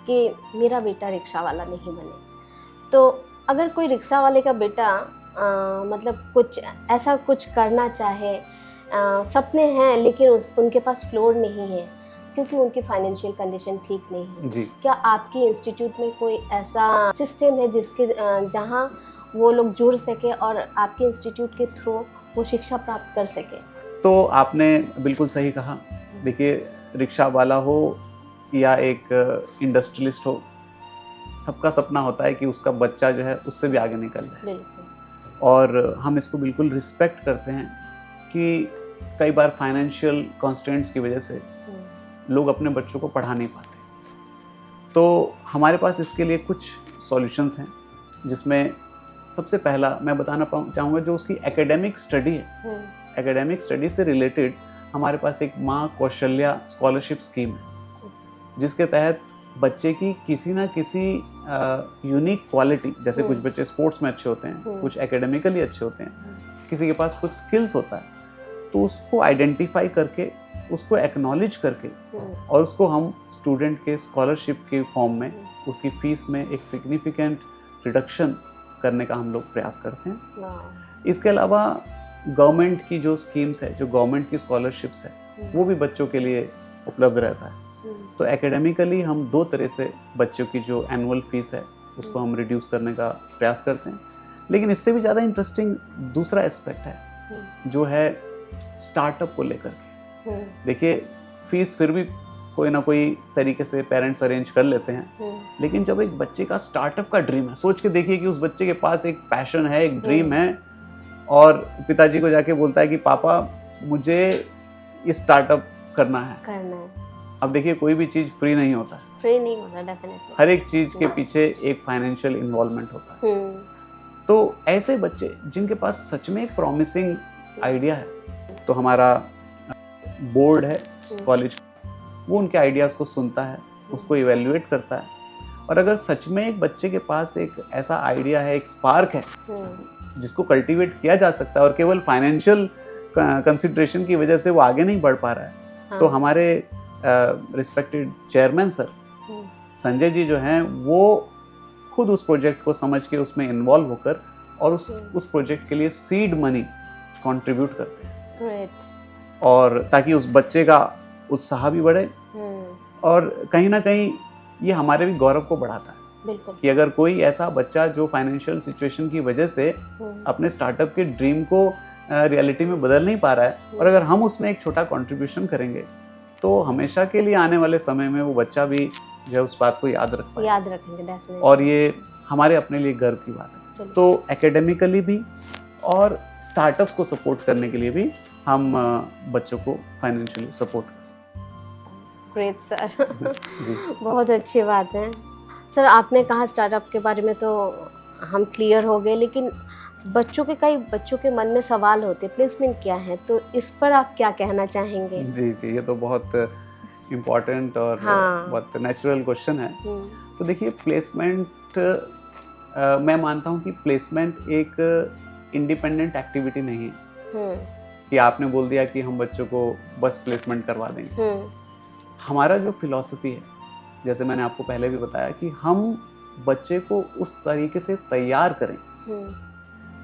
कि मेरा बेटा रिक्शा वाला नहीं बने। तो अगर कोई रिक्शा वाले का बेटा मतलब कुछ ऐसा कुछ करना चाहे, सपने हैं लेकिन उनके पास फ्लोर नहीं है क्योंकि उनकी फाइनेंशियल कंडीशन ठीक नहीं है जी। क्या आपके इंस्टीट्यूट में कोई ऐसा सिस्टम है जिसके जहां वो लोग जुड़ सके और आपके इंस्टीट्यूट के थ्रू वो शिक्षा प्राप्त कर सके? तो आपने बिल्कुल सही कहा। देखिए, रिक्शा वाला हो या एक इंडस्ट्रियलिस्ट हो, सबका सपना होता है कि उसका बच्चा जो है उससे भी आगे निकल जाए। बिल्कुल। और हम इसको बिल्कुल रिस्पेक्ट करते हैं कि कई बार फाइनेंशियल कॉन्स्टेंट्स की वजह से लोग अपने बच्चों को पढ़ा नहीं पाते। तो हमारे पास इसके लिए कुछ सॉल्यूशंस हैं, जिसमें सबसे पहला मैं बताना चाहूँगा जो उसकी एकेडमिक स्टडी है। एकेडमिक स्टडी से रिलेटेड हमारे पास एक माँ कौशल्या स्कॉलरशिप स्कीम है, जिसके तहत बच्चे की किसी ना किसी यूनिक क्वालिटी, जैसे कुछ बच्चे स्पोर्ट्स में अच्छे होते हैं, कुछ एकेडमिकली अच्छे होते हैं, किसी के पास कुछ स्किल्स होता है, तो उसको आइडेंटिफाई करके, उसको एक्नॉलेज करके, और उसको हम स्टूडेंट के स्कॉलरशिप के फॉर्म में उसकी फीस में एक सिग्निफिकेंट रिडक्शन करने का हम लोग प्रयास करते हैं। इसके अलावा गवर्नमेंट की जो स्कीम्स है, जो गवर्नमेंट की स्कॉलरशिप्स है, वो भी बच्चों के लिए उपलब्ध रहता है। तो एकेडमिकली हम 2 तरह से बच्चों की जो एनुअल फीस है उसको हम रिड्यूस करने का प्रयास करते हैं। लेकिन इससे भी ज़्यादा इंटरेस्टिंग दूसरा एस्पेक्ट है, जो है स्टार्टअप को लेकर के। देखिए, फीस फिर भी कोई ना कोई तरीके से पेरेंट्स अरेंज कर लेते हैं, लेकिन जब एक बच्चे का स्टार्टअप का ड्रीम है, सोच के देखिए कि उस बच्चे के पास एक पैशन है, एक ड्रीम है, और पिताजी को जाके बोलता है कि पापा मुझे ये स्टार्टअप करना है। अब देखिए, कोई भी चीज़ फ्री नहीं होता, डेफिनेटली हर एक चीज़ के पीछे एक फाइनेंशियल इन्वॉल्वमेंट होता है। तो ऐसे बच्चे जिनके पास सच में एक प्रॉमिसिंग आइडिया है, तो हमारा बोर्ड है कॉलेज, वो उनके आइडियाज़ को सुनता है, उसको इवेल्युएट करता है, और अगर सच में एक बच्चे के पास एक ऐसा आइडिया है, एक स्पार्क है जिसको कल्टीवेट किया जा सकता है, और केवल फाइनेंशियल कंसिडरेशन की वजह से वो आगे नहीं बढ़ पा रहा है, तो हमारे respected chairman sir Sanjay ji जो हैं, वो खुद उस प्रोजेक्ट को समझ के उसमें इन्वॉल्व होकर और उस प्रोजेक्ट के लिए सीड मनी कंट्रीब्यूट करते हैं। और ताकि उस बच्चे का उत्साह भी बढ़े, और कहीं ना कहीं ये हमारे भी गौरव को बढ़ाता है। बिल्कुल। कि अगर कोई ऐसा बच्चा जो फाइनेंशियल सिचुएशन की वजह से अपने स्टार्टअप के ड्रीम को रियलिटी में बदल नहीं पा रहा है, और अगर हम उसमें एक छोटा कंट्रीब्यूशन करेंगे, तो हमेशा के लिए आने वाले समय में वो बच्चा भी जो है उस बात को याद रखेंगे डेफिनेटली। और ये हमारे अपने लिए गर्व की बात है। तो एकेडमिकली भी और स्टार्टअप्स को सपोर्ट करने के लिए भी हम बच्चों को फाइनेंशियली सपोर्ट। ग्रेट सर, बहुत अच्छी बात है। सर आपने कहा स्टार्टअप के बारे में तो हम क्लियर हो गए, लेकिन कई बच्चों के मन में सवाल होते प्लेसमेंट क्या है, तो इस पर आप क्या कहना चाहेंगे? जी जी, ये तो बहुत इम्पोर्टेंट और हाँ। बहुत नेचुरल क्वेश्चन है। तो देखिए प्लेसमेंट, मैं मानता हूँ कि प्लेसमेंट एक इंडिपेंडेंट एक्टिविटी नहीं है कि आपने बोल दिया कि हम बच्चों को बस प्लेसमेंट करवा देंगे। हमारा जो फिलॉसफी है, जैसे मैंने आपको पहले भी बताया, कि हम बच्चे को उस तरीके से तैयार करें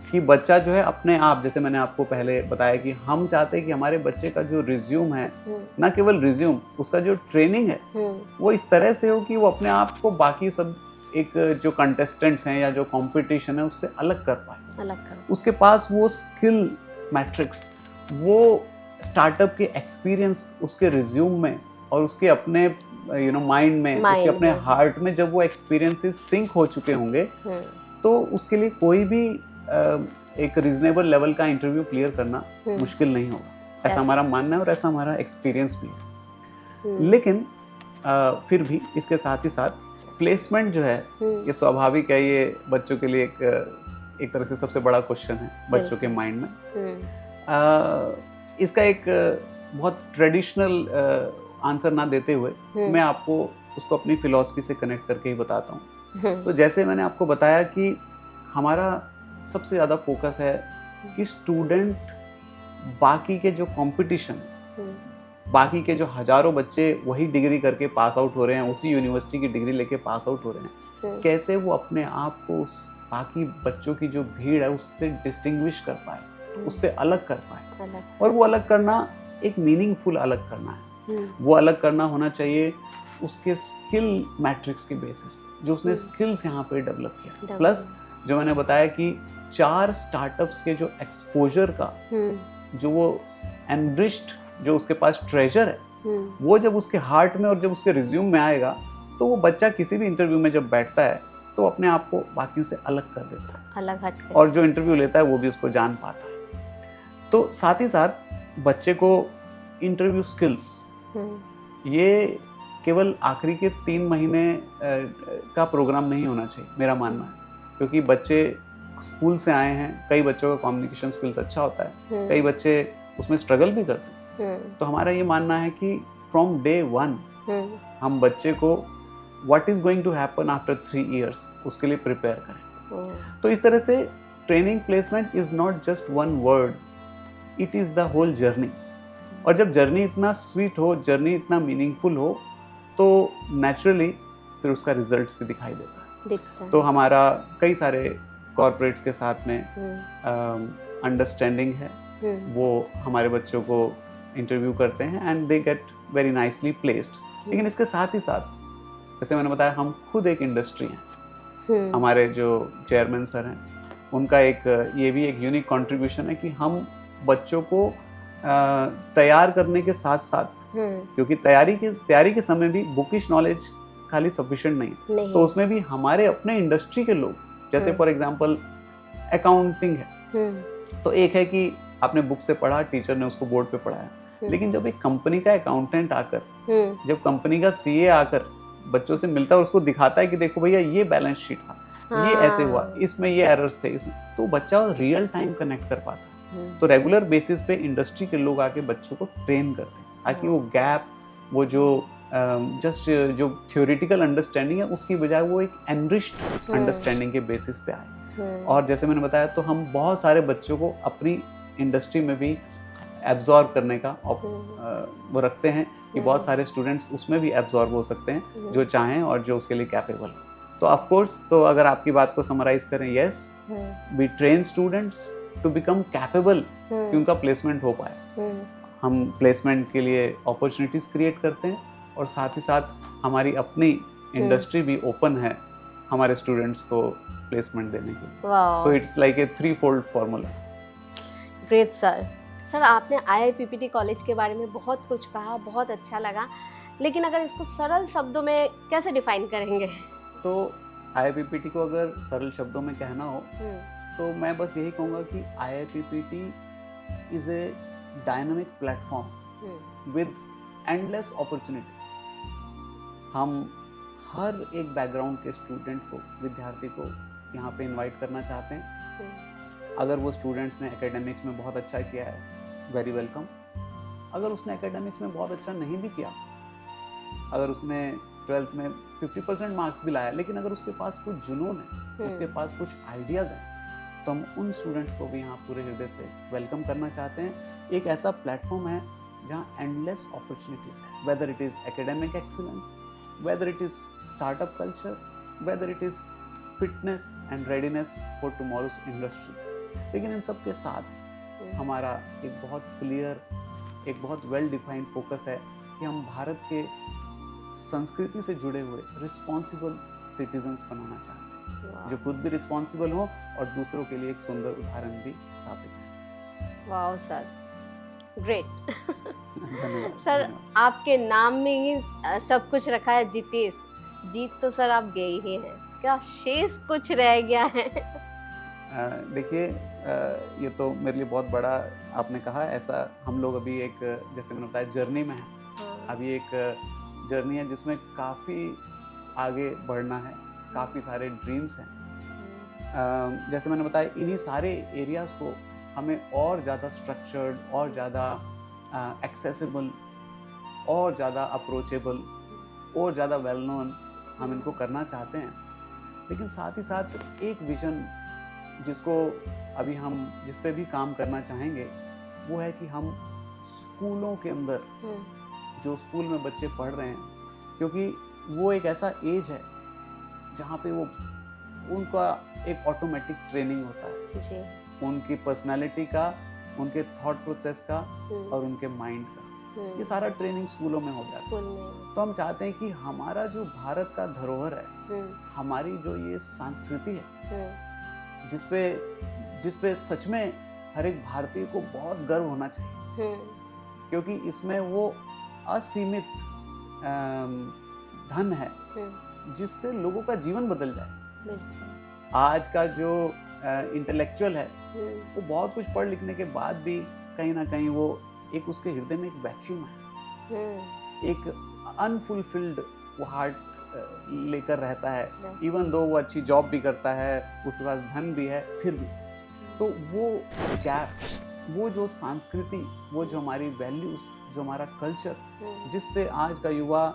कि बच्चा जो है अपने आप, जैसे मैंने आपको पहले बताया कि हम चाहते हैं कि हमारे बच्चे का जो रिज्यूम है, ना केवल रिज्यूम, उसका जो ट्रेनिंग है वो इस तरह से हो कि वो अपने आप को बाकी सब एक जो कंटेस्टेंट्स हैं या जो कंपटीशन है उससे अलग कर पाए, उसके पास वो स्किल मैट्रिक्स, वो स्टार्टअप के एक्सपीरियंस उसके रिज्यूम में और उसके अपने माइंड में, उसके अपने हार्ट में जब वो एक्सपीरियंसेस सिंक हो चुके होंगे तो उसके लिए कोई भी एक रीजनेबल लेवल का इंटरव्यू क्लियर करना मुश्किल नहीं होगा, ऐसा हमारा मानना है और ऐसा हमारा एक्सपीरियंस भी है। लेकिन फिर भी इसके साथ ही साथ प्लेसमेंट जो है ये स्वाभाविक है, ये बच्चों के लिए एक तरह से सबसे बड़ा क्वेश्चन है बच्चों के माइंड में। इसका एक बहुत ट्रेडिशनल आंसर ना देते हुए मैं आपको उसको अपनी फिलॉसफी से कनेक्ट करके ही बताता हूँ। तो जैसे मैंने आपको बताया कि हमारा सबसे ज़्यादा फोकस है कि स्टूडेंट बाकी के जो कंपटीशन, बाकी के जो हजारों बच्चे वही डिग्री करके पास आउट हो रहे हैं, उसी यूनिवर्सिटी की डिग्री लेके पास आउट हो रहे हैं, कैसे वो अपने आप को उस बाकी बच्चों की जो भीड़ है उससे डिस्टिंग्विश कर पाए, उससे अलग कर पाए। और वो अलग करना एक मीनिंगफुल अलग करना है, वो अलग करना होना चाहिए उसके स्किल मैट्रिक्स के बेसिस पे, जो उसने स्किल्स यहाँ पे डेवलप किया, प्लस जो मैंने बताया कि 4 स्टार्टअप्स के जो एक्सपोजर का जो वो एनरिच्ड जो उसके पास ट्रेजर है, वो जब उसके हार्ट में और जब उसके रिज्यूम में आएगा तो वो बच्चा किसी भी इंटरव्यू में जब बैठता है तो अपने आप को बाकियों से अलग कर देता है, अलग हट, और जो इंटरव्यू लेता है वो भी उसको जान पाता है। तो साथ ही साथ बच्चे को इंटरव्यू स्किल्स ये केवल आखिरी के 3 महीने का प्रोग्राम नहीं होना चाहिए, मेरा मानना है, क्योंकि बच्चे स्कूल से आए हैं, कई बच्चों का कम्युनिकेशन स्किल्स अच्छा होता है, कई बच्चे उसमें स्ट्रगल भी करते हैं। तो हमारा ये मानना है कि फ्रॉम डे 1 हम बच्चे को what is going to happen after 3 years उसके लिए प्रिपेयर करें। तो इस तरह से training placement is not just one word, it is the whole journey. और जब जर्नी इतना स्वीट हो, जर्नी इतना मीनिंगफुल हो, तो नेचुरली फिर उसका रिजल्ट्स भी दिखाई देता है। तो हमारा कई सारे कॉर्पोरेट्स के साथ में अंडरस्टैंडिंग है, वो हमारे बच्चों को इंटरव्यू करते हैं and they get very nicely placed. लेकिन इसके साथ ही साथ, जैसे मैंने बताया, हम खुद एक इंडस्ट्री हैं। हमारे जो चेयरमैन सर हैं, उनका ये भी एक यूनिक कंट्रीब्यूशन है कि हम बच्चों को तैयार करने के साथ साथ, क्योंकि तैयारी के समय भी बुकिश नॉलेज खाली सफिशिएंट नहीं, तो उसमें भी हमारे अपने इंडस्ट्री के लोग, जैसे फॉर एग्जांपल अकाउंटिंग है, तो एक है कि आपने बुक से पढ़ा, टीचर ने उसको बोर्ड पे पढ़ाया, लेकिन जब एक कंपनी का अकाउंटेंट आकर, जब कंपनी का सीए आकर बच्चों से मिलता है और उसको दिखाता है कि देखो भैया ये बैलेंस शीट था, ये ऐसे हुआ, इसमें ये एरर्स थे, इसमें, तो बच्चा रियल टाइम कनेक्ट कर पाता है। तो रेगुलर बेसिस पे इंडस्ट्री के लोग आके बच्चों को ट्रेन करते हैं ताकि वो गैप, वो जो जस्ट जो थ्योरेटिकल अंडरस्टैंडिंग है उसकी बजाय वो एक एनरिच्ड अंडरस्टैंडिंग के बेसिस पे आए। और जैसे मैंने बताया, तो हम बहुत सारे बच्चों को अपनी इंडस्ट्री में भी एब्जॉर्ब करने का वो रखते हैं कि बहुत सारे स्टूडेंट्स उसमें भी एब्जॉर्ब हो सकते हैं जो चाहें और जो उसके लिए कैपेबल हो। तो ऑफ कोर्स, तो अगर आपकी बात को समराइज करें, yes, we train students to become capable कि उनका प्लेसमेंट हो पाए। हम प्लेसमेंट के लिए अपॉर्चुनिटीज क्रिएट करते हैं और साथ ही साथ हमारी अपनी इंडस्ट्री भी ओपन है हमारे स्टूडेंट्स को प्लेसमेंट देने के लिए। So it's like a 3-fold formula. Great sir, आपने IIPPT कॉलेज के बारे में बहुत कुछ कहा, बहुत अच्छा लगा, लेकिन अगर इसको सरल शब्दों में कैसे डिफाइन करेंगे? तो IIPPT को अगर सरल शब्दों में कहना हो तो मैं बस यही कहूँगा कि IIPPT is a dynamic platform with endless opportunities. हम हर एक बैकग्राउंड के स्टूडेंट को, विद्यार्थी को यहाँ पे इनवाइट करना चाहते हैं। अगर वो स्टूडेंट्स ने एकेडमिक्स में बहुत अच्छा किया है, वेरी वेलकम। अगर उसने एकेडमिक्स में बहुत अच्छा नहीं भी किया, अगर उसने 12th में 50% मार्क्स भी लाया, लेकिन अगर उसके पास कुछ जुनून है, उसके पास कुछ आइडियाज़ हैं, तो हम उन स्टूडेंट्स को भी यहाँ पूरे हृदय से वेलकम करना चाहते हैं। एक ऐसा प्लेटफॉर्म है जहाँ एंडलेस अपॉर्चुनिटीज़ है, whether it is academic excellence, whether it is startup culture, whether it is fitness and readiness for tomorrow's industry. लेकिन इन सब के साथ हमारा एक बहुत क्लियर, एक बहुत वेल डिफाइंड फोकस है कि हम भारत के संस्कृति से जुड़े हुए रिस्पॉन्सिबल सिटीजन्स बनाना चाहते हैं, जो खुद भी रिस्पॉन्सिबल हो और दूसरों के लिए एक सुंदर उदाहरण भी स्थापित है। वाह सर, ग्रेट। सर, आपके नाम में ही सब कुछ रखा है, जितेश। जीत तो सर आप गए ही हैं, क्या शेष कुछ रह गया है? देखिए, ये तो मेरे लिए बहुत बड़ा आपने कहा। ऐसा हम लोग अभी एक, जैसे मैंने बताया, जर्नी में है। अभी एक जर्नी है जिसमें काफ़ी आगे बढ़ना है, काफ़ी सारे ड्रीम्स हैं। जैसे मैंने बताया, इन्हीं सारे एरियाज़ को हमें और ज़्यादा स्ट्रक्चर्ड, और ज़्यादा एक्सेसिबल, और ज़्यादा अप्रोचेबल, और ज़्यादा वेल नोन हम इनको करना चाहते हैं। लेकिन साथ ही साथ एक विज़न जिसको अभी हम जिस पे भी काम करना चाहेंगे, वो है कि हम स्कूलों के अंदर, जो स्कूल में बच्चे पढ़ रहे हैं, क्योंकि वो एक ऐसा एज है जहाँ पे वो उनका एक ऑटोमेटिक ट्रेनिंग होता है जी। उनकी पर्सनालिटी का, उनके थॉट प्रोसेस का और उनके माइंड का, ये सारा ट्रेनिंग स्कूलों में हो जाता है। तो हम चाहते हैं कि हमारा जो भारत का धरोहर है, हमारी जो ये संस्कृति है, जिसपे सच में हर एक भारतीय को बहुत गर्व होना चाहिए, क्योंकि इसमें वो असीमित धन है जिससे लोगों का जीवन बदल जाए। आज का जो इंटेलेक्चुअल है, वो बहुत कुछ पढ़ लिखने के बाद भी कहीं ना कहीं वो एक, उसके हृदय में एक वैक्यूम है, एक अनफुलफिल्ड वो हार्ट लेकर रहता है। इवन दो वो अच्छी जॉब भी करता है, उसके पास धन भी है, फिर भी तो वो गैप, वो जो संस्कृति, वो जो हमारी वैल्यूज, जो हमारा कल्चर, जिससे आज का युवा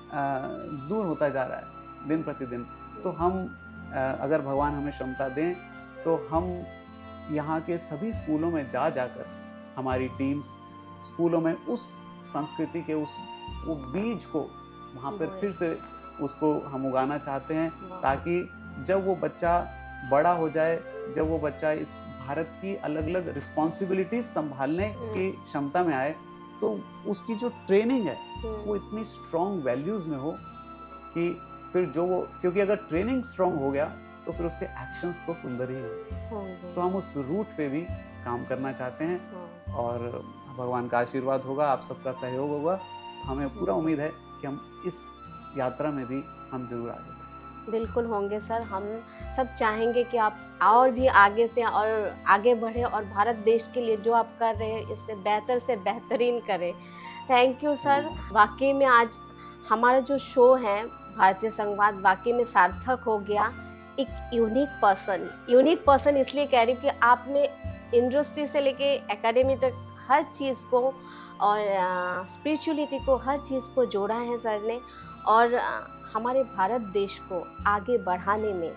दूर होता जा रहा है दिन प्रतिदिन, तो हम अगर भगवान हमें क्षमता दें, तो हम यहाँ के सभी स्कूलों में जाकर हमारी टीम्स स्कूलों में उस संस्कृति के वो बीज को वहाँ पर फिर से उसको हम उगाना चाहते हैं, ताकि जब वो बच्चा बड़ा हो जाए, जब वो बच्चा इस भारत की अलग अलग रिस्पॉन्सिबिलिटीज संभालने की क्षमता में आए, तो उसकी जो ट्रेनिंग है वो इतनी स्ट्रॉन्ग वैल्यूज में हो कि फिर जो वो, क्योंकि अगर ट्रेनिंग स्ट्रॉन्ग हो गया तो फिर उसके एक्शंस तो सुंदर ही होंगे। तो हम उस रूट पे भी काम करना चाहते हैं और भगवान का आशीर्वाद होगा, आप सबका सहयोग होगा, हमें पूरा उम्मीद है कि हम इस यात्रा में भी हम जरूर आगे बढ़ें। बिल्कुल होंगे सर, हम सब चाहेंगे कि आप और भी आगे से और आगे बढ़े और भारत देश के लिए जो आप कर रहे हैं इससे बेहतर से बेहतरीन करें। Thank you sir. वाकई में आज हमारा जो शो है भारतीय संवाद वाकई में सार्थक हो गया। एक यूनिक पर्सन इसलिए कह रही हूँ कि आप में इंडस्ट्री से लेके एकेडमी तक हर चीज़ को और स्पिरिचुअलिटी को, हर चीज़ को जोड़ा है सर ने, और हमारे भारत देश को आगे बढ़ाने में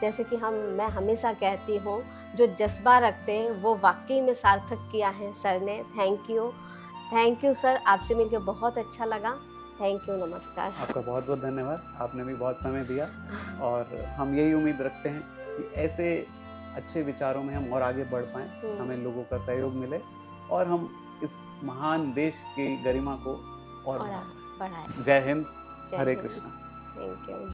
जैसे कि मैं हमेशा कहती हूँ, जो जज्बा रखते हैं वो वाकई में सार्थक किया है सर ने। थैंक यू सर, आपसे मिलकर बहुत अच्छा लगा। थैंक यू, नमस्कार। आपका बहुत बहुत धन्यवाद, आपने भी बहुत समय दिया, और हम यही उम्मीद रखते हैं कि ऐसे अच्छे विचारों में हम और आगे बढ़ पाएँ, हमें लोगों का सहयोग मिले और हम इस महान देश की गरिमा को और बढ़ाएं। जय हिंद, हरे कृष्णा। Thank you.